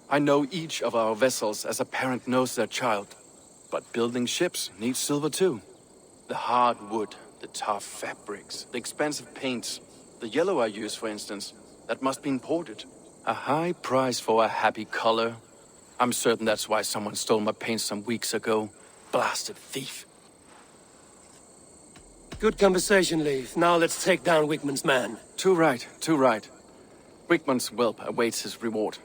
I know each of our vessels as a parent knows their child. But building ships needs silver too. The hard wood, the tough fabrics, the expensive paints. The yellow I use, for instance, that must be imported. A high price for a happy color. I'm certain that's why someone stole my paint some weeks ago. Blasted thief. Good conversation, Leif. Now let's take down Wigmund's man. Too right, too right. Wigmund's whelp awaits his reward.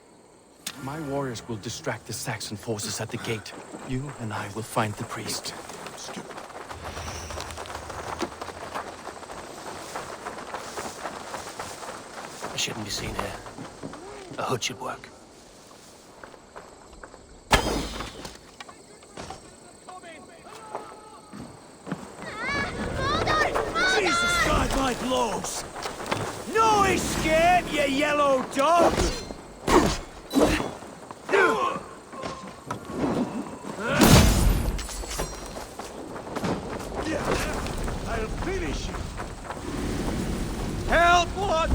My warriors will distract the Saxon forces at the gate. You and I will find the priest. I shouldn't be seen here. A hood should work. Jesus God, my blows! No escape, you yellow dog! I'll finish you! Help! What?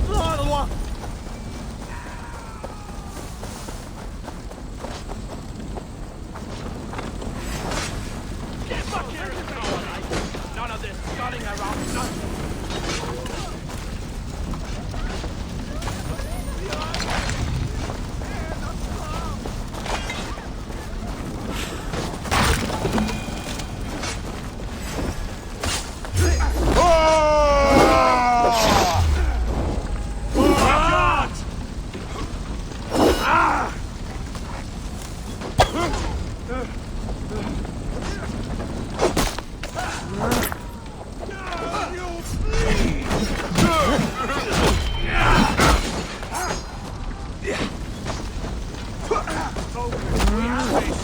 Get back here! None of this sculling around nothing!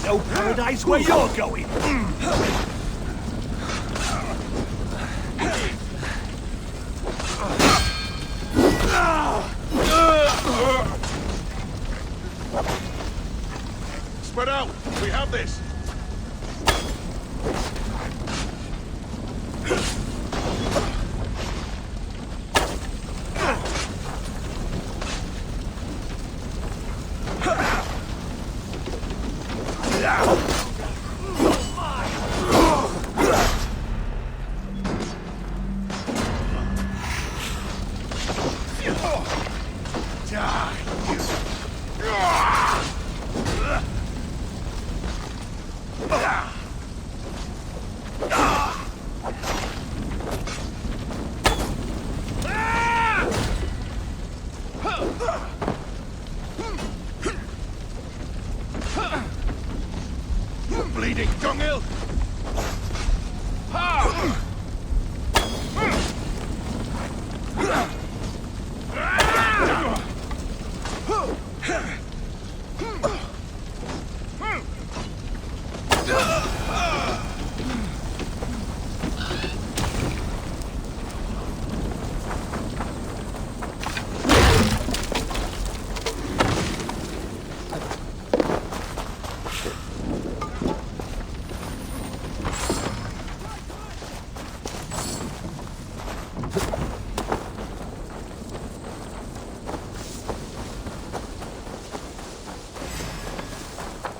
No paradise where you're going! Spread out! We have this! Bleeding dunghill!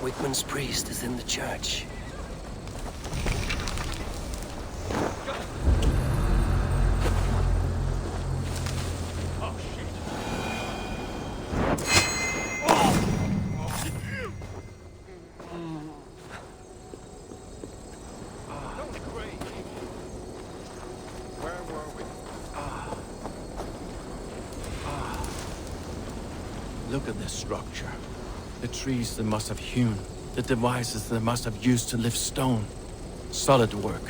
Wigmund's priest is in the church. Look at this structure. The trees they must have hewn. The devices they must have used to lift stone. Solid work.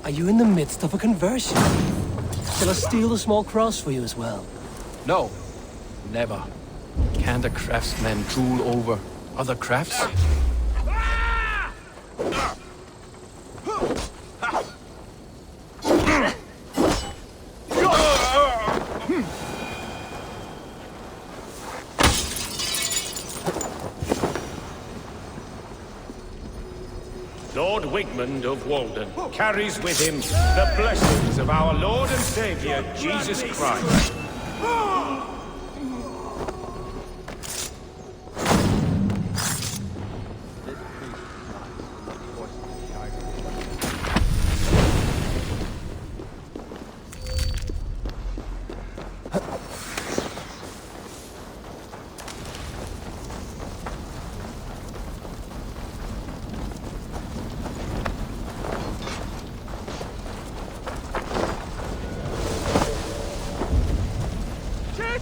Are you in the midst of a conversion? Shall I steal the small cross for you as well? No. Never. Can't a craftsman drool over other crafts? Lord Wigmund of Walden carries with him the blessings of our Lord and Savior, Jesus Christ.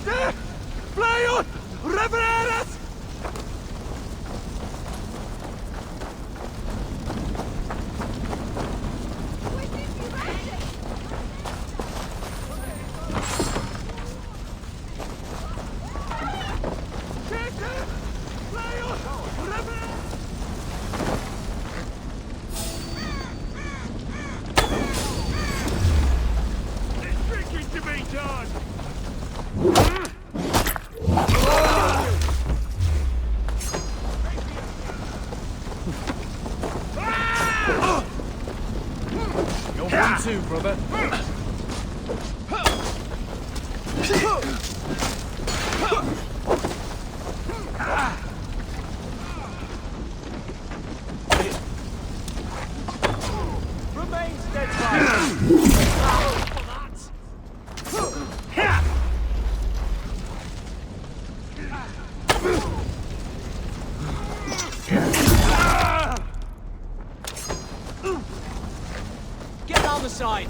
Siete! Flyot! Revereras! Too, brother. Remain steadfast! Get on the side!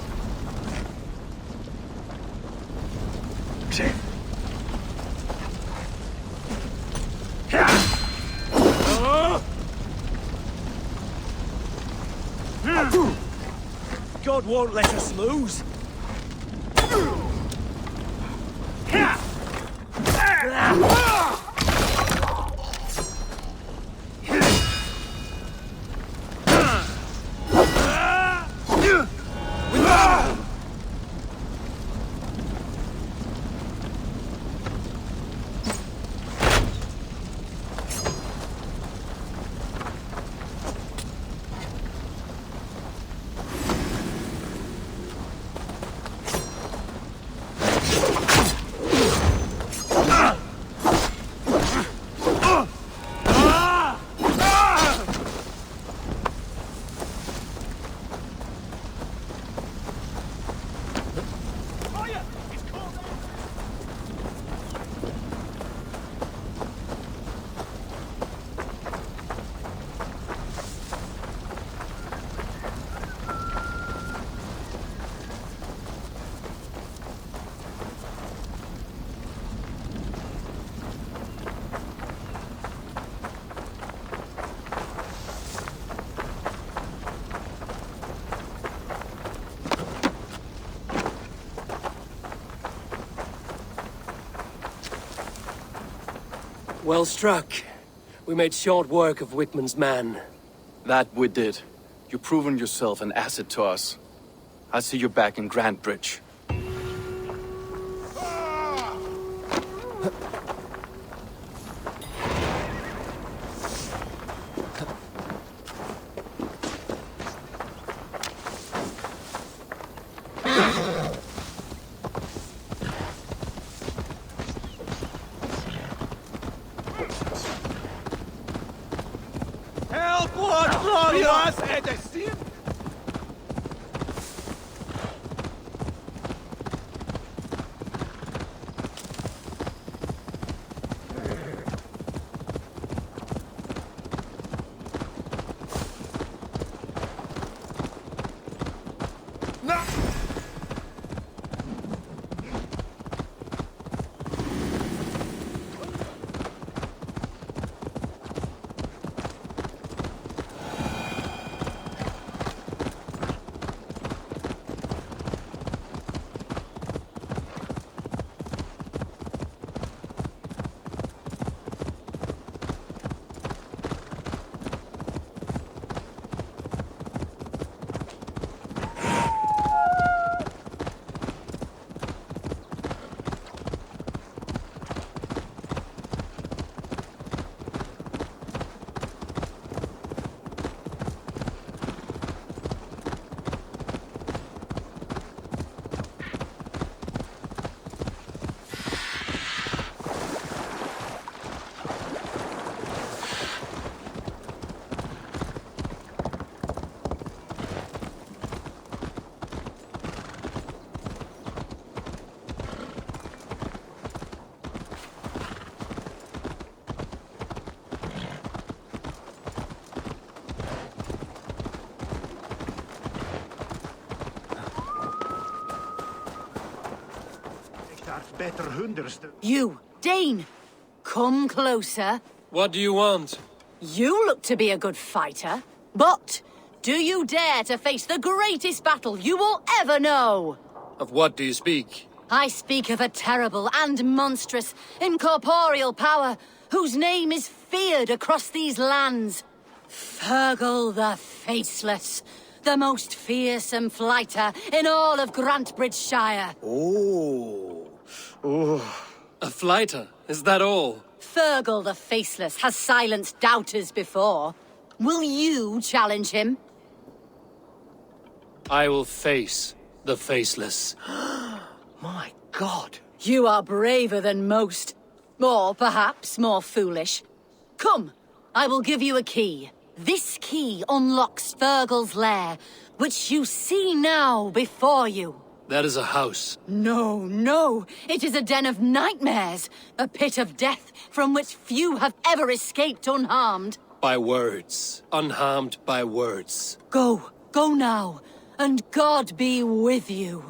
God won't let us lose. Well struck. We made short work of Wickman's man. That we did. You've proven yourself an asset to us. I'll see you back in Grantebridge. Help what glorious Edestin! You, Dane! Come closer. What do you want? You look to be a good fighter, but do you dare to face the greatest battle you will ever know? Of what do you speak? I speak of a terrible and monstrous, incorporeal power whose name is feared across these lands. Fergal the Faceless, the most fearsome fighter in all of Grantebridge-shire. A fighter? Is that all? Fergal the Faceless has silenced doubters before. Will you challenge him? I will face the Faceless. My God. You are braver than most. Or perhaps more foolish. Come, I will give you a key. This key unlocks Fergal's lair, which you see now before you. That is a house. No, no. It is a den of nightmares. A pit of death from which few have ever escaped unharmed. By words. Unharmed by words. Go. Go now. And God be with you.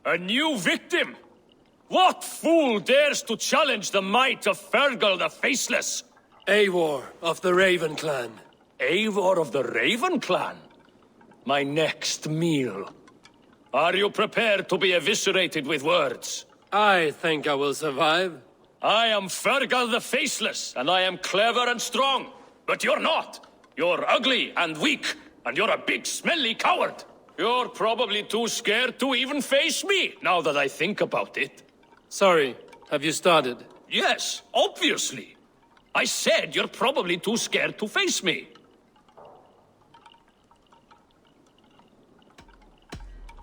A new victim? What fool dares to challenge the might of Fergal the Faceless? Eivor of the Raven Clan. Eivor of the Raven Clan? My next meal. Are you prepared to be eviscerated with words? I think I will survive. I am Fergal the Faceless, and I am clever and strong. But you're not. You're ugly and weak, and you're a big, smelly coward. You're probably too scared to even face me, now that I think about it. Sorry, have you started? Yes, obviously. I said you're probably too scared to face me.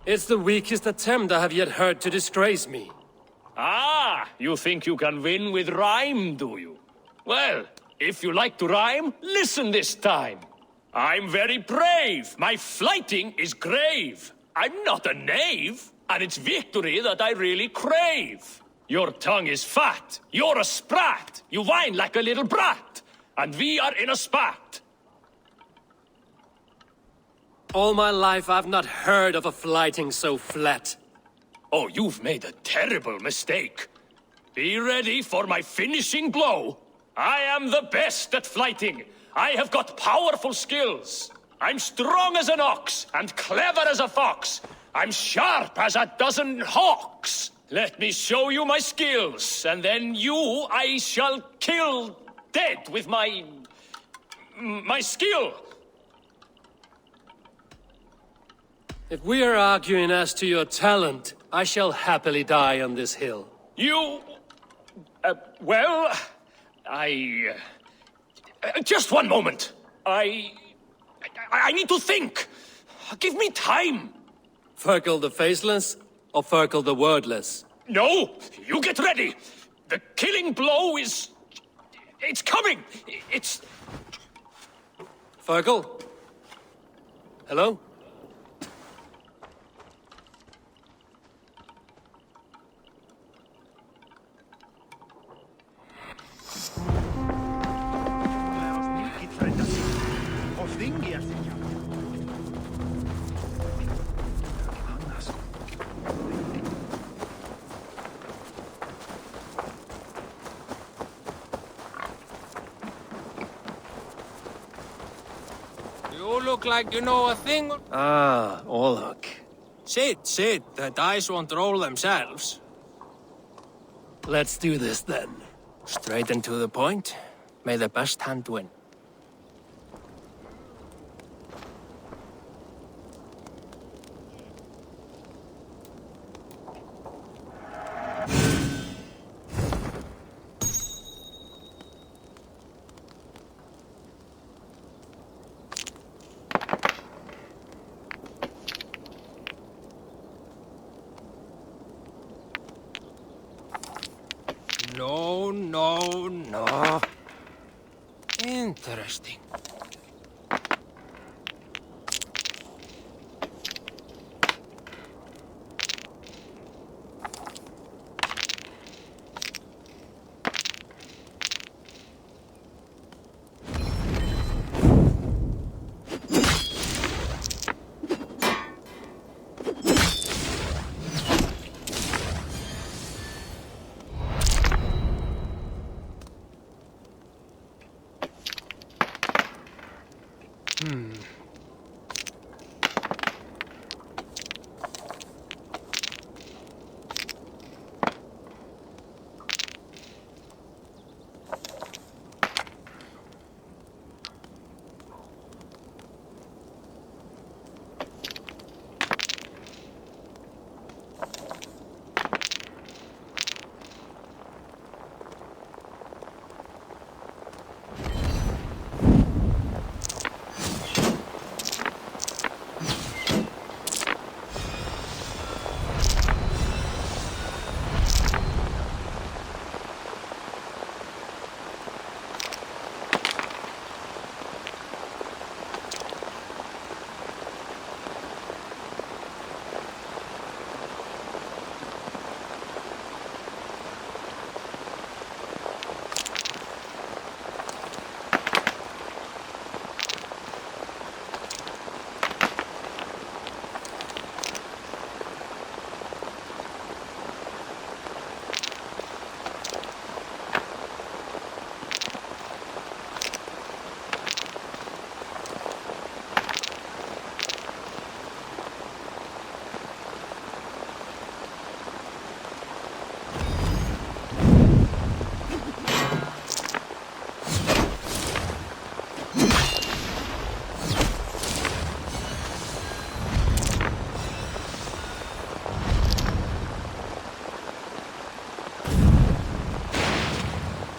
It's the weakest attempt I have yet heard to disgrace me. Ah, you think you can win with rhyme, do you? Well, if you like to rhyme, listen this time. I'm very brave. My flighting is grave. I'm not a knave, and it's victory that I really crave. Your tongue is fat. You're a sprat. You whine like a little brat. And we are in a spat. All my life I've not heard of a flighting so flat. Oh, you've made a terrible mistake. Be ready for my finishing blow. I am the best at flighting. I have got powerful skills. I'm strong as an ox and clever as a fox. I'm sharp as a dozen hawks. Let me show you my skills, and then you I shall kill dead with my skill. If we are arguing as to your talent, I shall happily die on this hill. You... well... just one moment. I need to think. Give me time. Fergal the Faceless or Fergal the Wordless? No, you get ready. The killing blow is... it's coming. It's... Fergal? Hello? You look like you know a thing. Ah, Olak. Sit. The dice won't roll themselves. Let's do this then. Straight and to the point. May the best hand win. No. Interesting.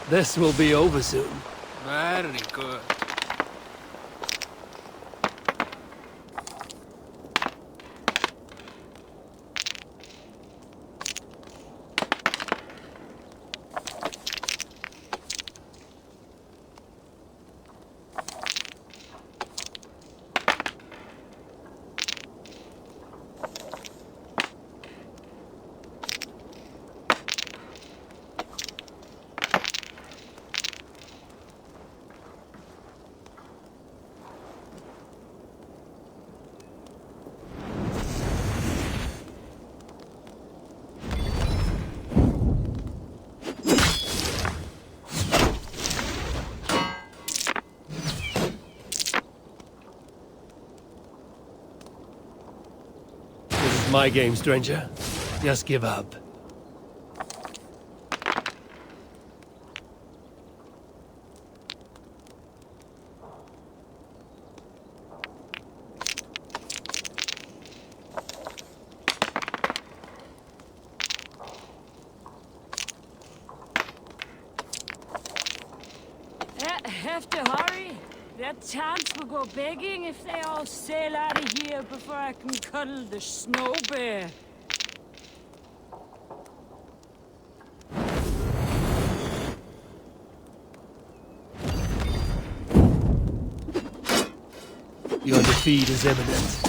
This will be over soon. Very good. My game, stranger. Just give up. Have to hurry. That chance will go begging if they all sail out of here before I can cuddle the snow bear. Your defeat is imminent.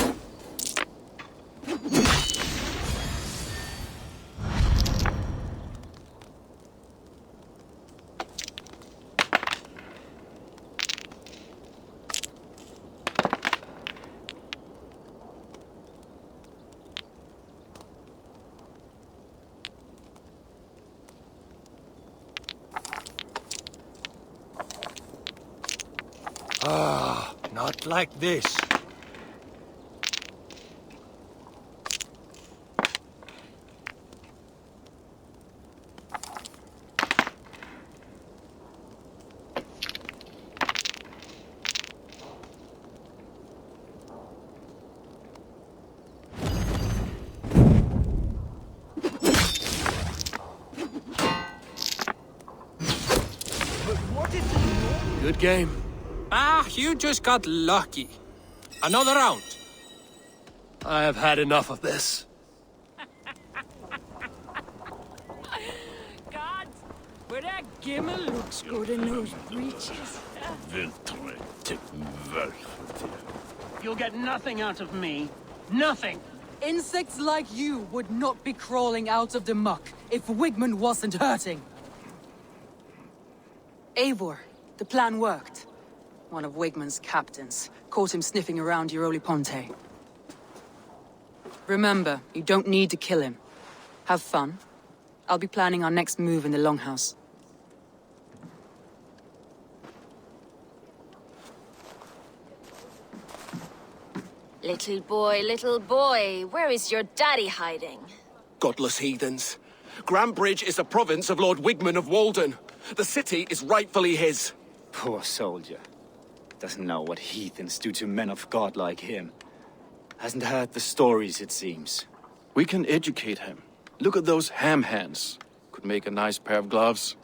Ah, not like this. Good game. Ah, you just got lucky. Another round. I have had enough of this. God, but that Gimel looks good in those breeches. You'll get nothing out of me. Nothing. Insects like you would not be crawling out of the muck if Wigmund wasn't hurting. Eivor, the plan worked. One of Wigmund's captains caught him sniffing around Euroli Ponte. Remember, you don't need to kill him. Have fun. I'll be planning our next move in the Longhouse. Little boy, where is your daddy hiding? Godless heathens. Grantebridge is a province of Lord Wigmund of Walden. The city is rightfully his. Poor soldier. Doesn't know what heathens do to men of God like him. Hasn't heard the stories, it seems. We can educate him. Look at those ham hands. Could make a nice pair of gloves.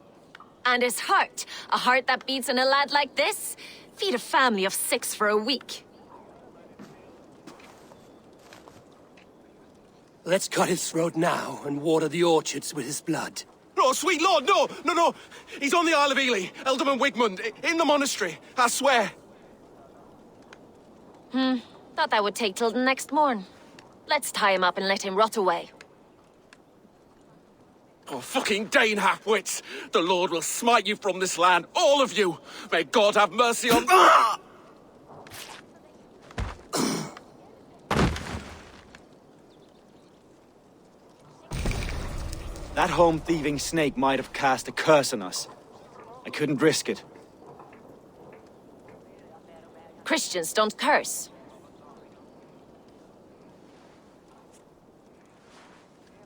And his heart. A heart that beats in a lad like this? Feed a family of 6 for a week. Let's cut his throat now and water the orchards with his blood. Oh, sweet lord, no! No! He's on the Isle of Ely, Ealdorman Wigmund, in the monastery, I swear. Thought that would take till the next morn. Let's tie him up and let him rot away. Oh, fucking Dane half-wits! The Lord will smite you from this land, all of you! May God have mercy on... That home-thieving snake might have cast a curse on us. I couldn't risk it. Christians don't curse.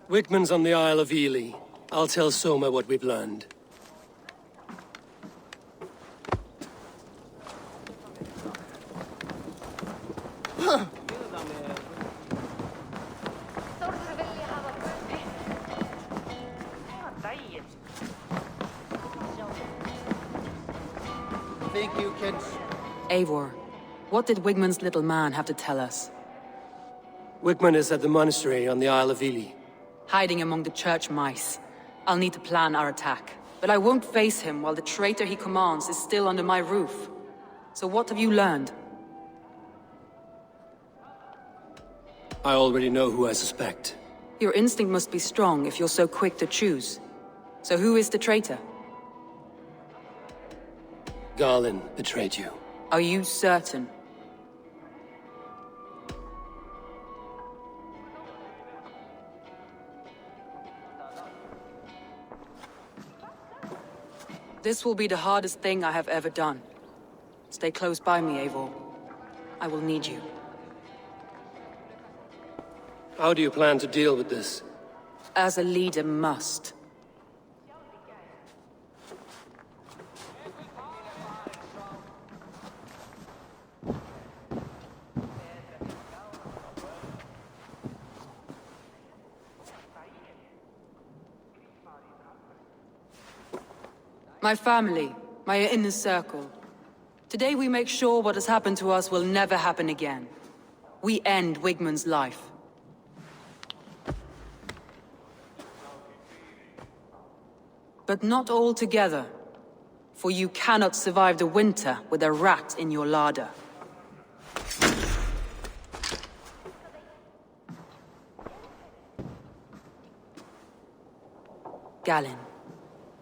Wigmund's on the Isle of Ely. I'll tell Soma what we've learned. think you can... Eivor, what did Wigmund's little man have to tell us? Wigmund is at the monastery on the Isle of Ely. Hiding among the church mice. I'll need to plan our attack. But I won't face him while the traitor he commands is still under my roof. So what have you learned? I already know who I suspect. Your instinct must be strong if you're so quick to choose. So who is the traitor? Garlin betrayed you. Are you certain? This will be the hardest thing I have ever done. Stay close by me, Eivor. I will need you. How do you plan to deal with this? As a leader must. My family, my inner circle. Today we make sure what has happened to us will never happen again. We end Wigmund's life. But not all together, for you cannot survive the winter with a rat in your larder. Galinn.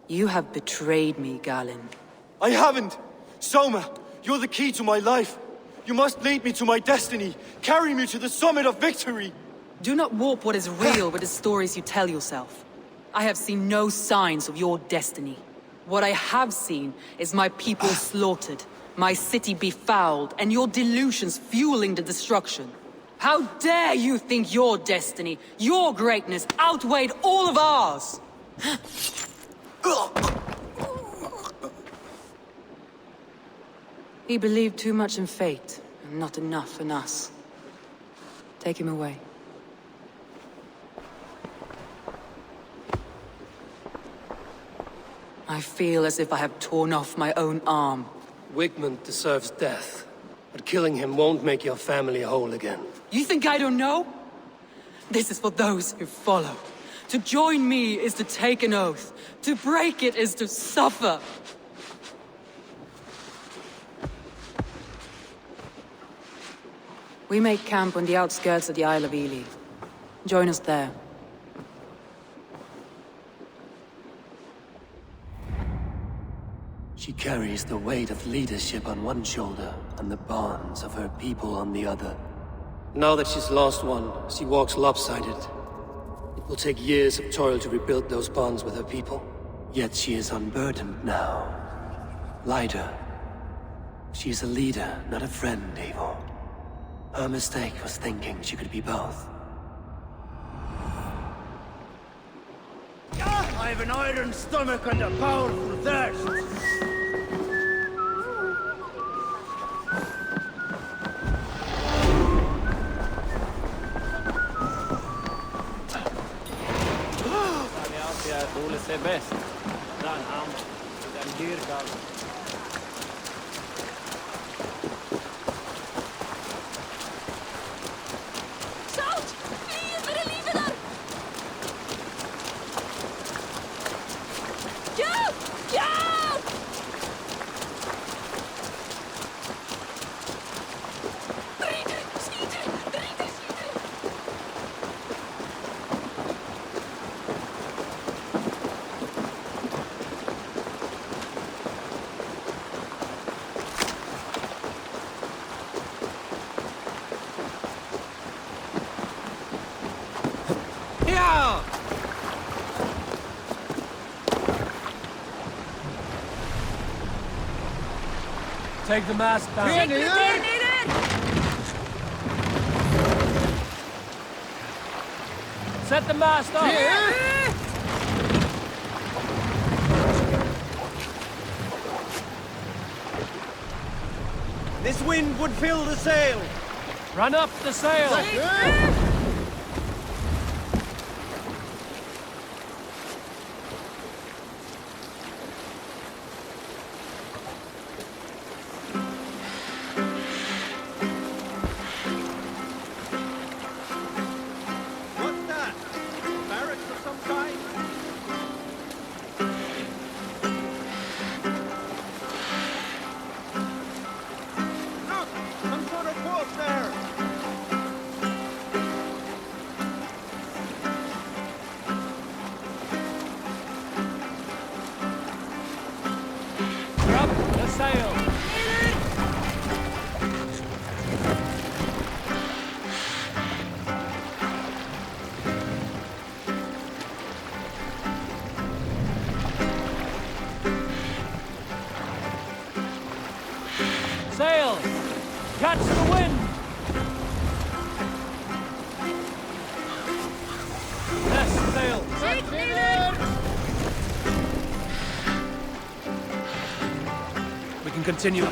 You have betrayed me, Galinn. I haven't! Soma, you're the key to my life. You must lead me to my destiny. Carry me to the summit of victory. Do not warp what is real with the stories you tell yourself. I have seen no signs of your destiny. What I have seen is my people slaughtered, my city befouled, and your delusions fueling the destruction. How dare you think your destiny, your greatness, outweighed all of ours? He believed too much in fate, and not enough in us. Take him away. I feel as if I have torn off my own arm. Wigmund deserves death, but killing him won't make your family whole again. You think I don't know? This is for those who follow. To join me is to take an oath. To break it is to suffer. We make camp on the outskirts of the Isle of Ely. Join us there. She carries the weight of leadership on one shoulder and the bonds of her people on the other. Now that she's lost one, she walks lopsided. It will take years of toil to rebuild those bonds with her people. Yet she is unburdened now. Lighter. She is a leader, not a friend, Eivor. Her mistake was thinking she could be both. I have an iron stomach and a powerful thirst. Ole ser bäst. Den han, den dyrkar. Shout! Fly för livet där! Hjälp! Hjälp! Take the mast down. Set the mast up. This wind would fill the sail. Run up the sail. sail! Sail! Catch the wind! Less sail! We can continue.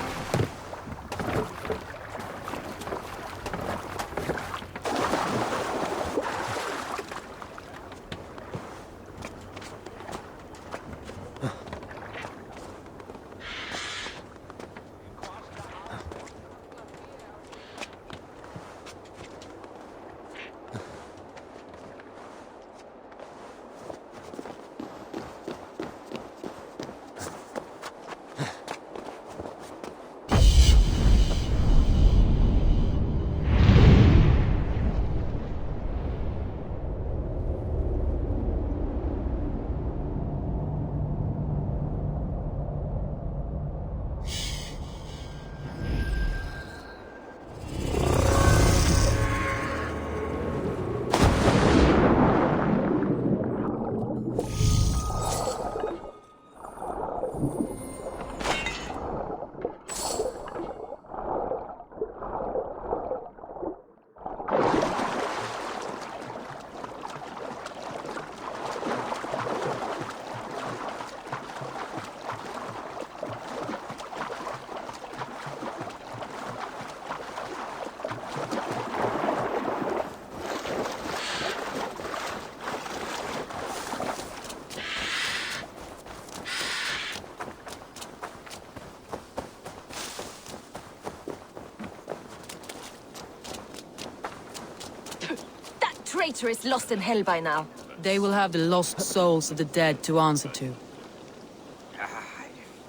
Traitor is lost in hell by now. They will have the lost souls of the dead to answer to.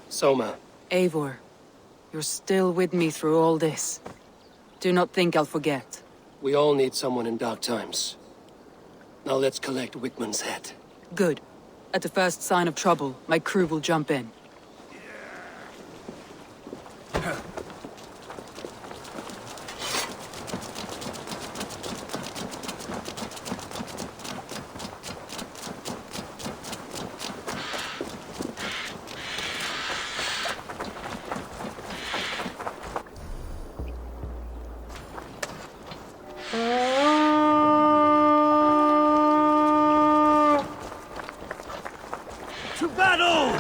Soma. Eivor, you're still with me through all this. Do not think I'll forget. We all need someone in dark times. Now let's collect Wickman's head. Good. At the first sign of trouble, my crew will jump in. To battle!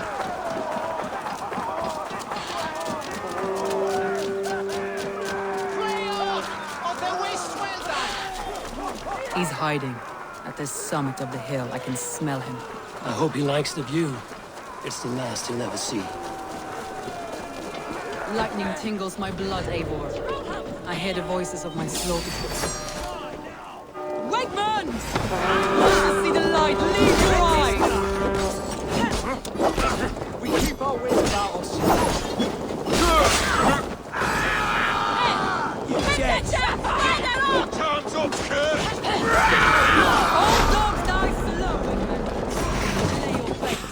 He's hiding. At the summit of the hill, I can smell him. I hope he likes the view. It's the last he'll ever see. Lightning tingles my blood, Eivor. I hear the voices of my slaughtered foot. Wickman! See the light, leave your eyes! We keep our wits about us. Time's up, Kurt! All dogs die slow, Wickman. Lay your fate.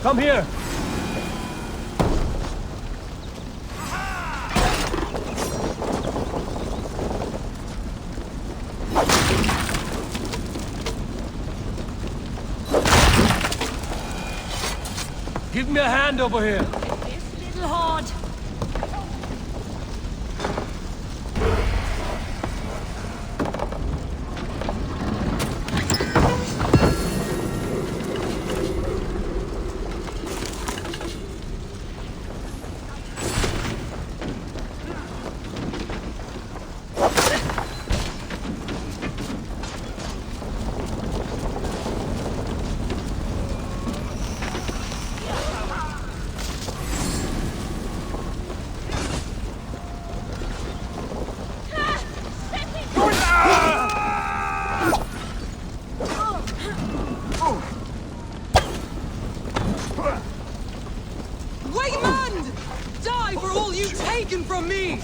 Come here! Give me a hand over here! This little horde. Waymond! Die for all you've taken from me!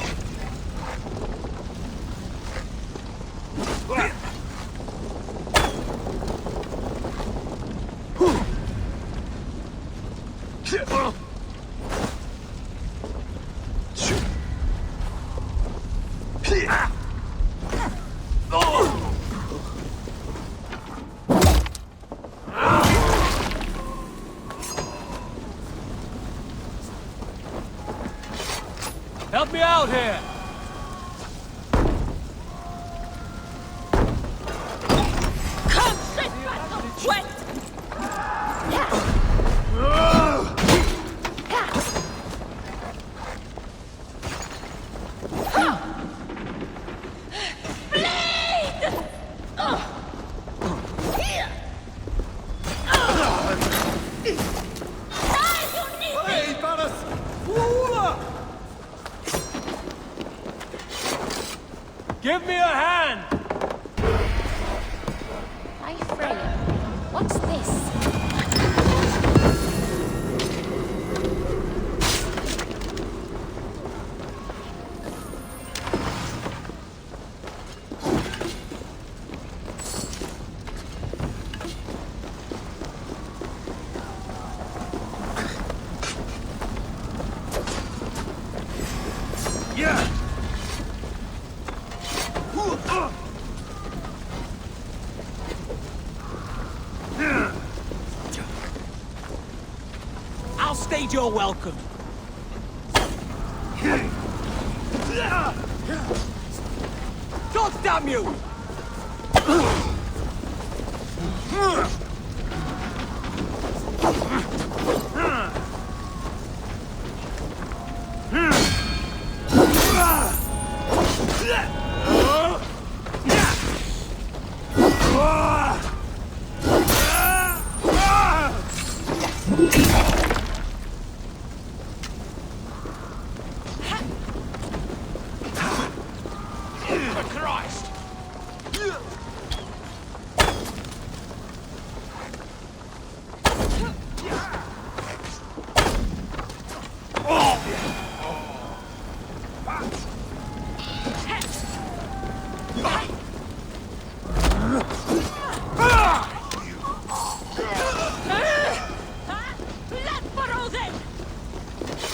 Help me out here! Come sit back the wet! Give me a hand! Hi, Freya. What's this? Yeah! I'll stage your welcome. God damn you! For Christ!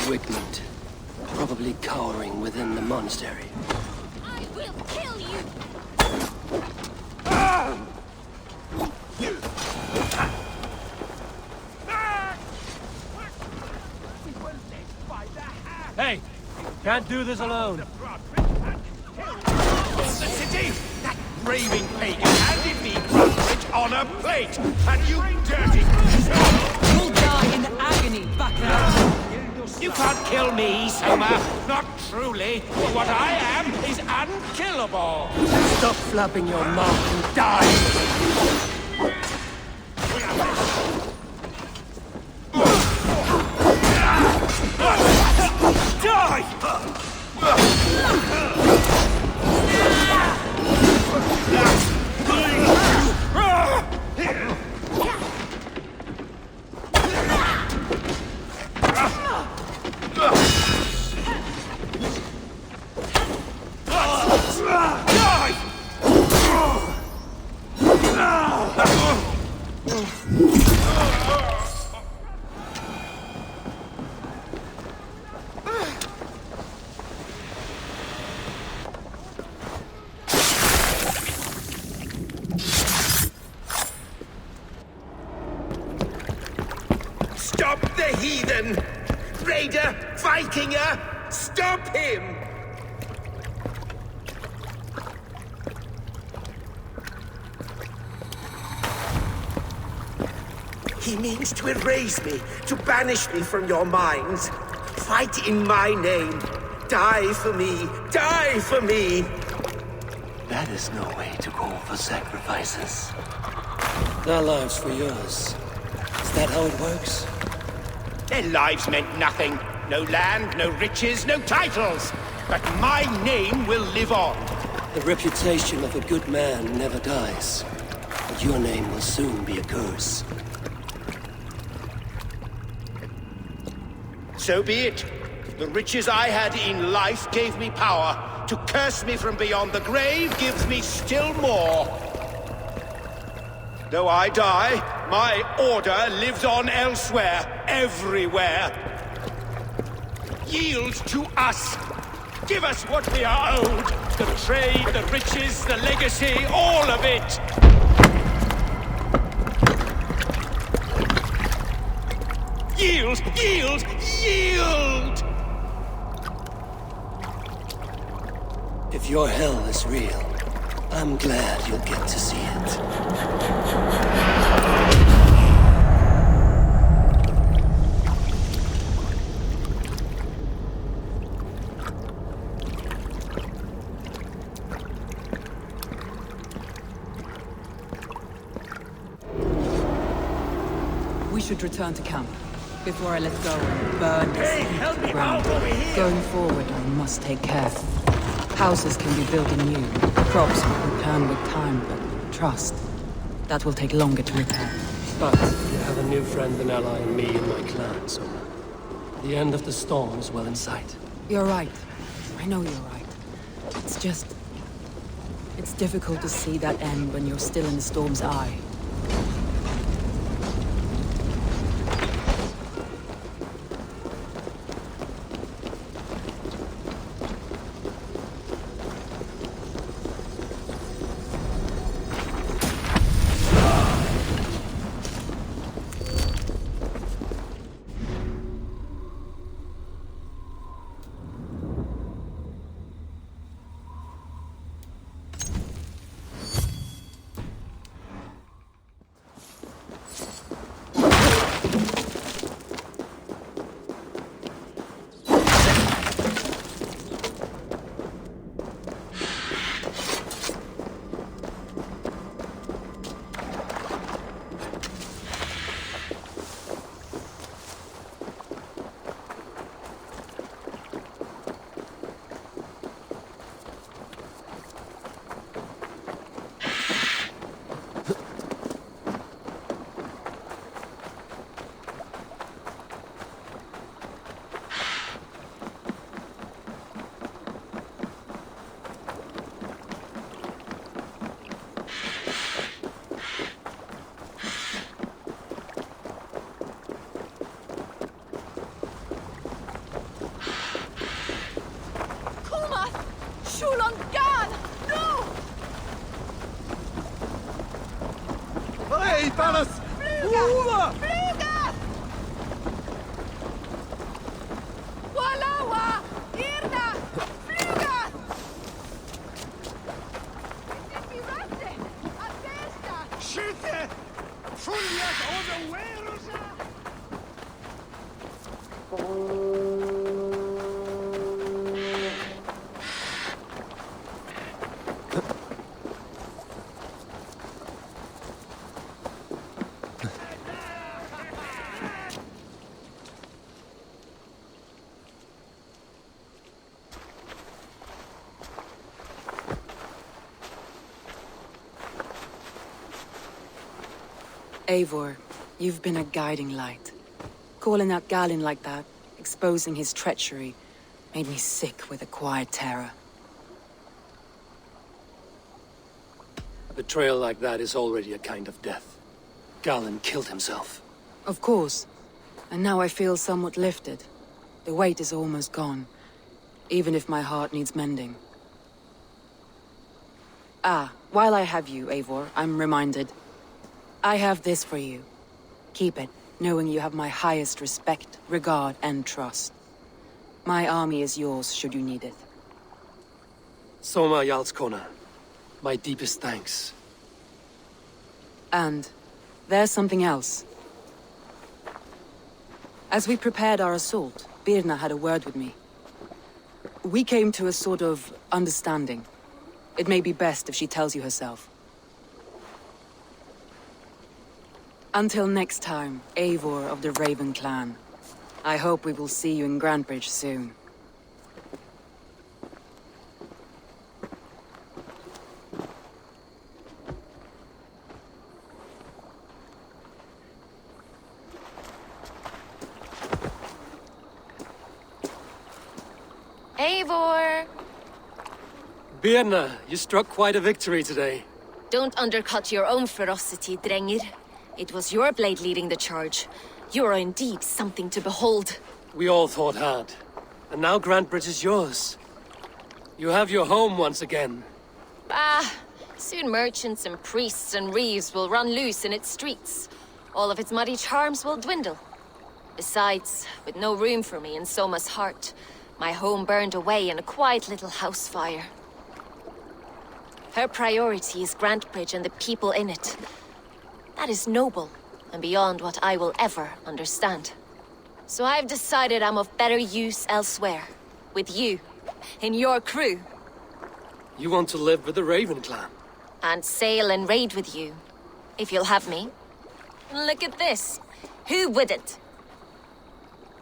Wigmund, probably cowering within the monastery. I will kill you! Hey! Can't do this alone. The city! That raving pagan handed me Grantebridge on a plate! And you dirty... You'll die in agony, Baccarat! You can't kill me, Soma. Not truly. What I am is unkillable. Stop flapping your mouth and die! Stop the heathen! Raider! Vikinger! Stop him! He means to erase me, to banish me from your minds. Fight in my name. Die for me. Die for me. That is no way to call for sacrifices. Their lives for yours. Is that how it works? Their lives meant nothing. No land, no riches, no titles. But my name will live on. The reputation of a good man never dies. But your name will soon be a curse. So be it. The riches I had in life gave me power. To curse me from beyond the grave gives me still more. Though I die, my order lives on elsewhere, everywhere. Yield to us. Give us what we are owed. The trade, the riches, the legacy, all of it. Yield! Yield! Yield! If your hell is real, I'm glad you'll get to see it. We should return to camp. Before I let go and burn this Hey, heat help to the me ground. out over here! Going forward, I must take care. Houses can be built anew. Crops will return with time, but trust. That will take longer to repair. But you have a new friend and ally in me and my clan, Soma. The end of the storm is well in sight. You're right. I know you're right. It's just... it's difficult to see that end when you're still in the storm's eye. Hey, Dallas! Fluga! Fluga! Walawa! Irna! Fluga! Mirate! A testa! Skyte! Fuljas over Werusa! Eivor, you've been a guiding light. Calling out Galinn like that, exposing his treachery, made me sick with a quiet terror. A betrayal like that is already a kind of death. Galinn killed himself. Of course. And now I feel somewhat lifted. The weight is almost gone, even if my heart needs mending. Ah, while I have you, Eivor, I'm reminded. I have this for you. Keep it. knowing you have my highest respect, regard, and trust. My army is yours, should you need it. Soma Jarlskona, my deepest thanks. And there's something else. As we prepared our assault, Birna had a word with me. We came to a sort of understanding. It may be best if she tells you herself. Until next time, Eivor of the Raven Clan. I hope we will see you in Grantebridge soon. Eivor! Birna, you struck quite a victory today. Don't undercut your own ferocity, Drengir. It was your blade leading the charge. You are indeed something to behold. We all fought hard. And now Grantebridge is yours. You have your home once again. Soon merchants and priests and reeves will run loose in its streets. All of its muddy charms will dwindle. Besides, with no room for me in Soma's heart, my home burned away in a quiet little house fire. Her priority is Grantebridge and the people in it. That is noble, and beyond what I will ever understand. So I've decided I'm of better use elsewhere. With you. In your crew. You want to live with the Raven Clan? And sail and raid with you. If you'll have me. Look at this. Who wouldn't?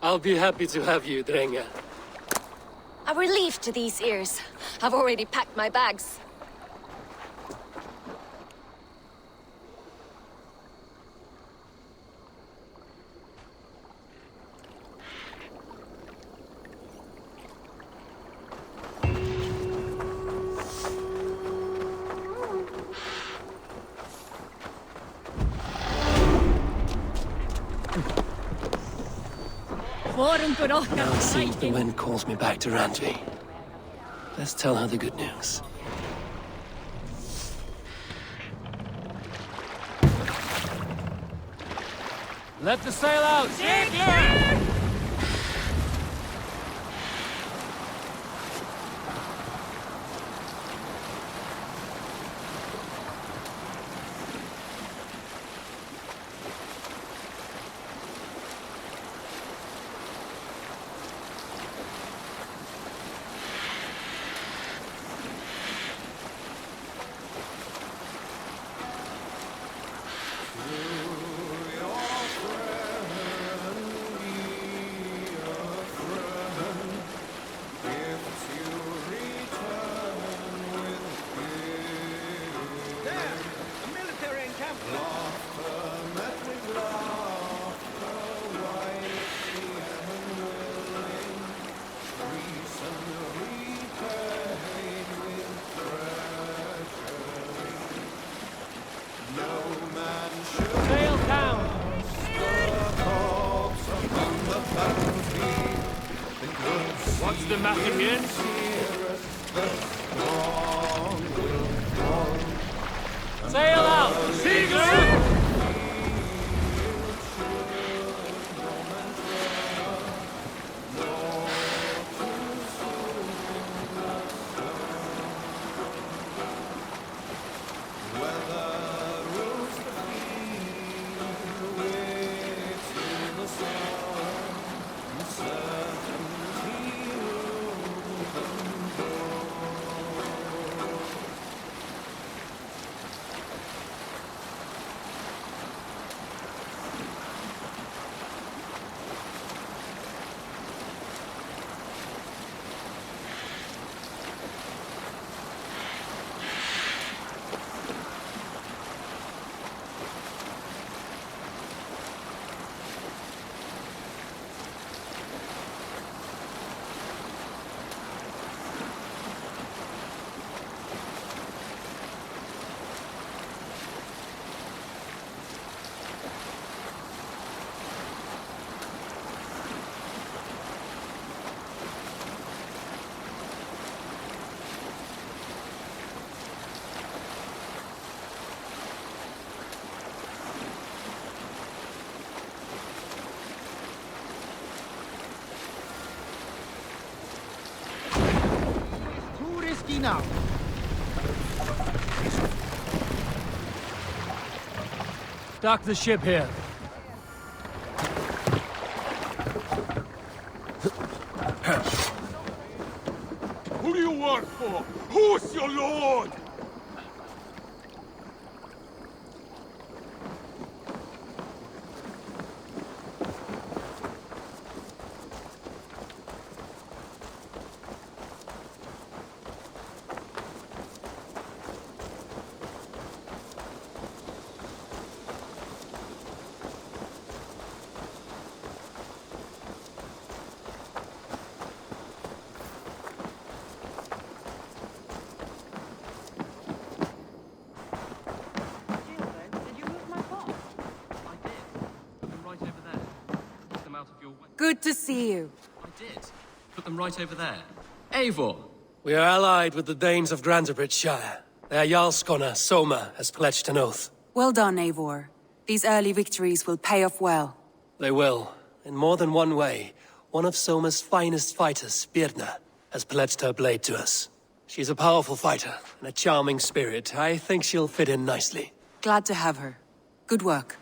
I'll be happy to have you, Drengr. A relief to these ears. I've already packed my bags. Now it seems the wind calls me back to Randvi. Let's tell her the good news. Let the sail out! What's the matter here? Sail out! Seagull! now. Dock the ship here. Who do you work for? Who's your lord? Good to see you. I did. Put them right over there. Eivor! We are allied with the Danes of Grantebridge Shire. Their Jarlskona, Soma, has pledged an oath. Well done, Eivor. These early victories will pay off well. They will. In more than one way, one of Soma's finest fighters, Birna, has pledged her blade to us. She's a powerful fighter and a charming spirit. I think she'll fit in nicely. Glad to have her. Good work.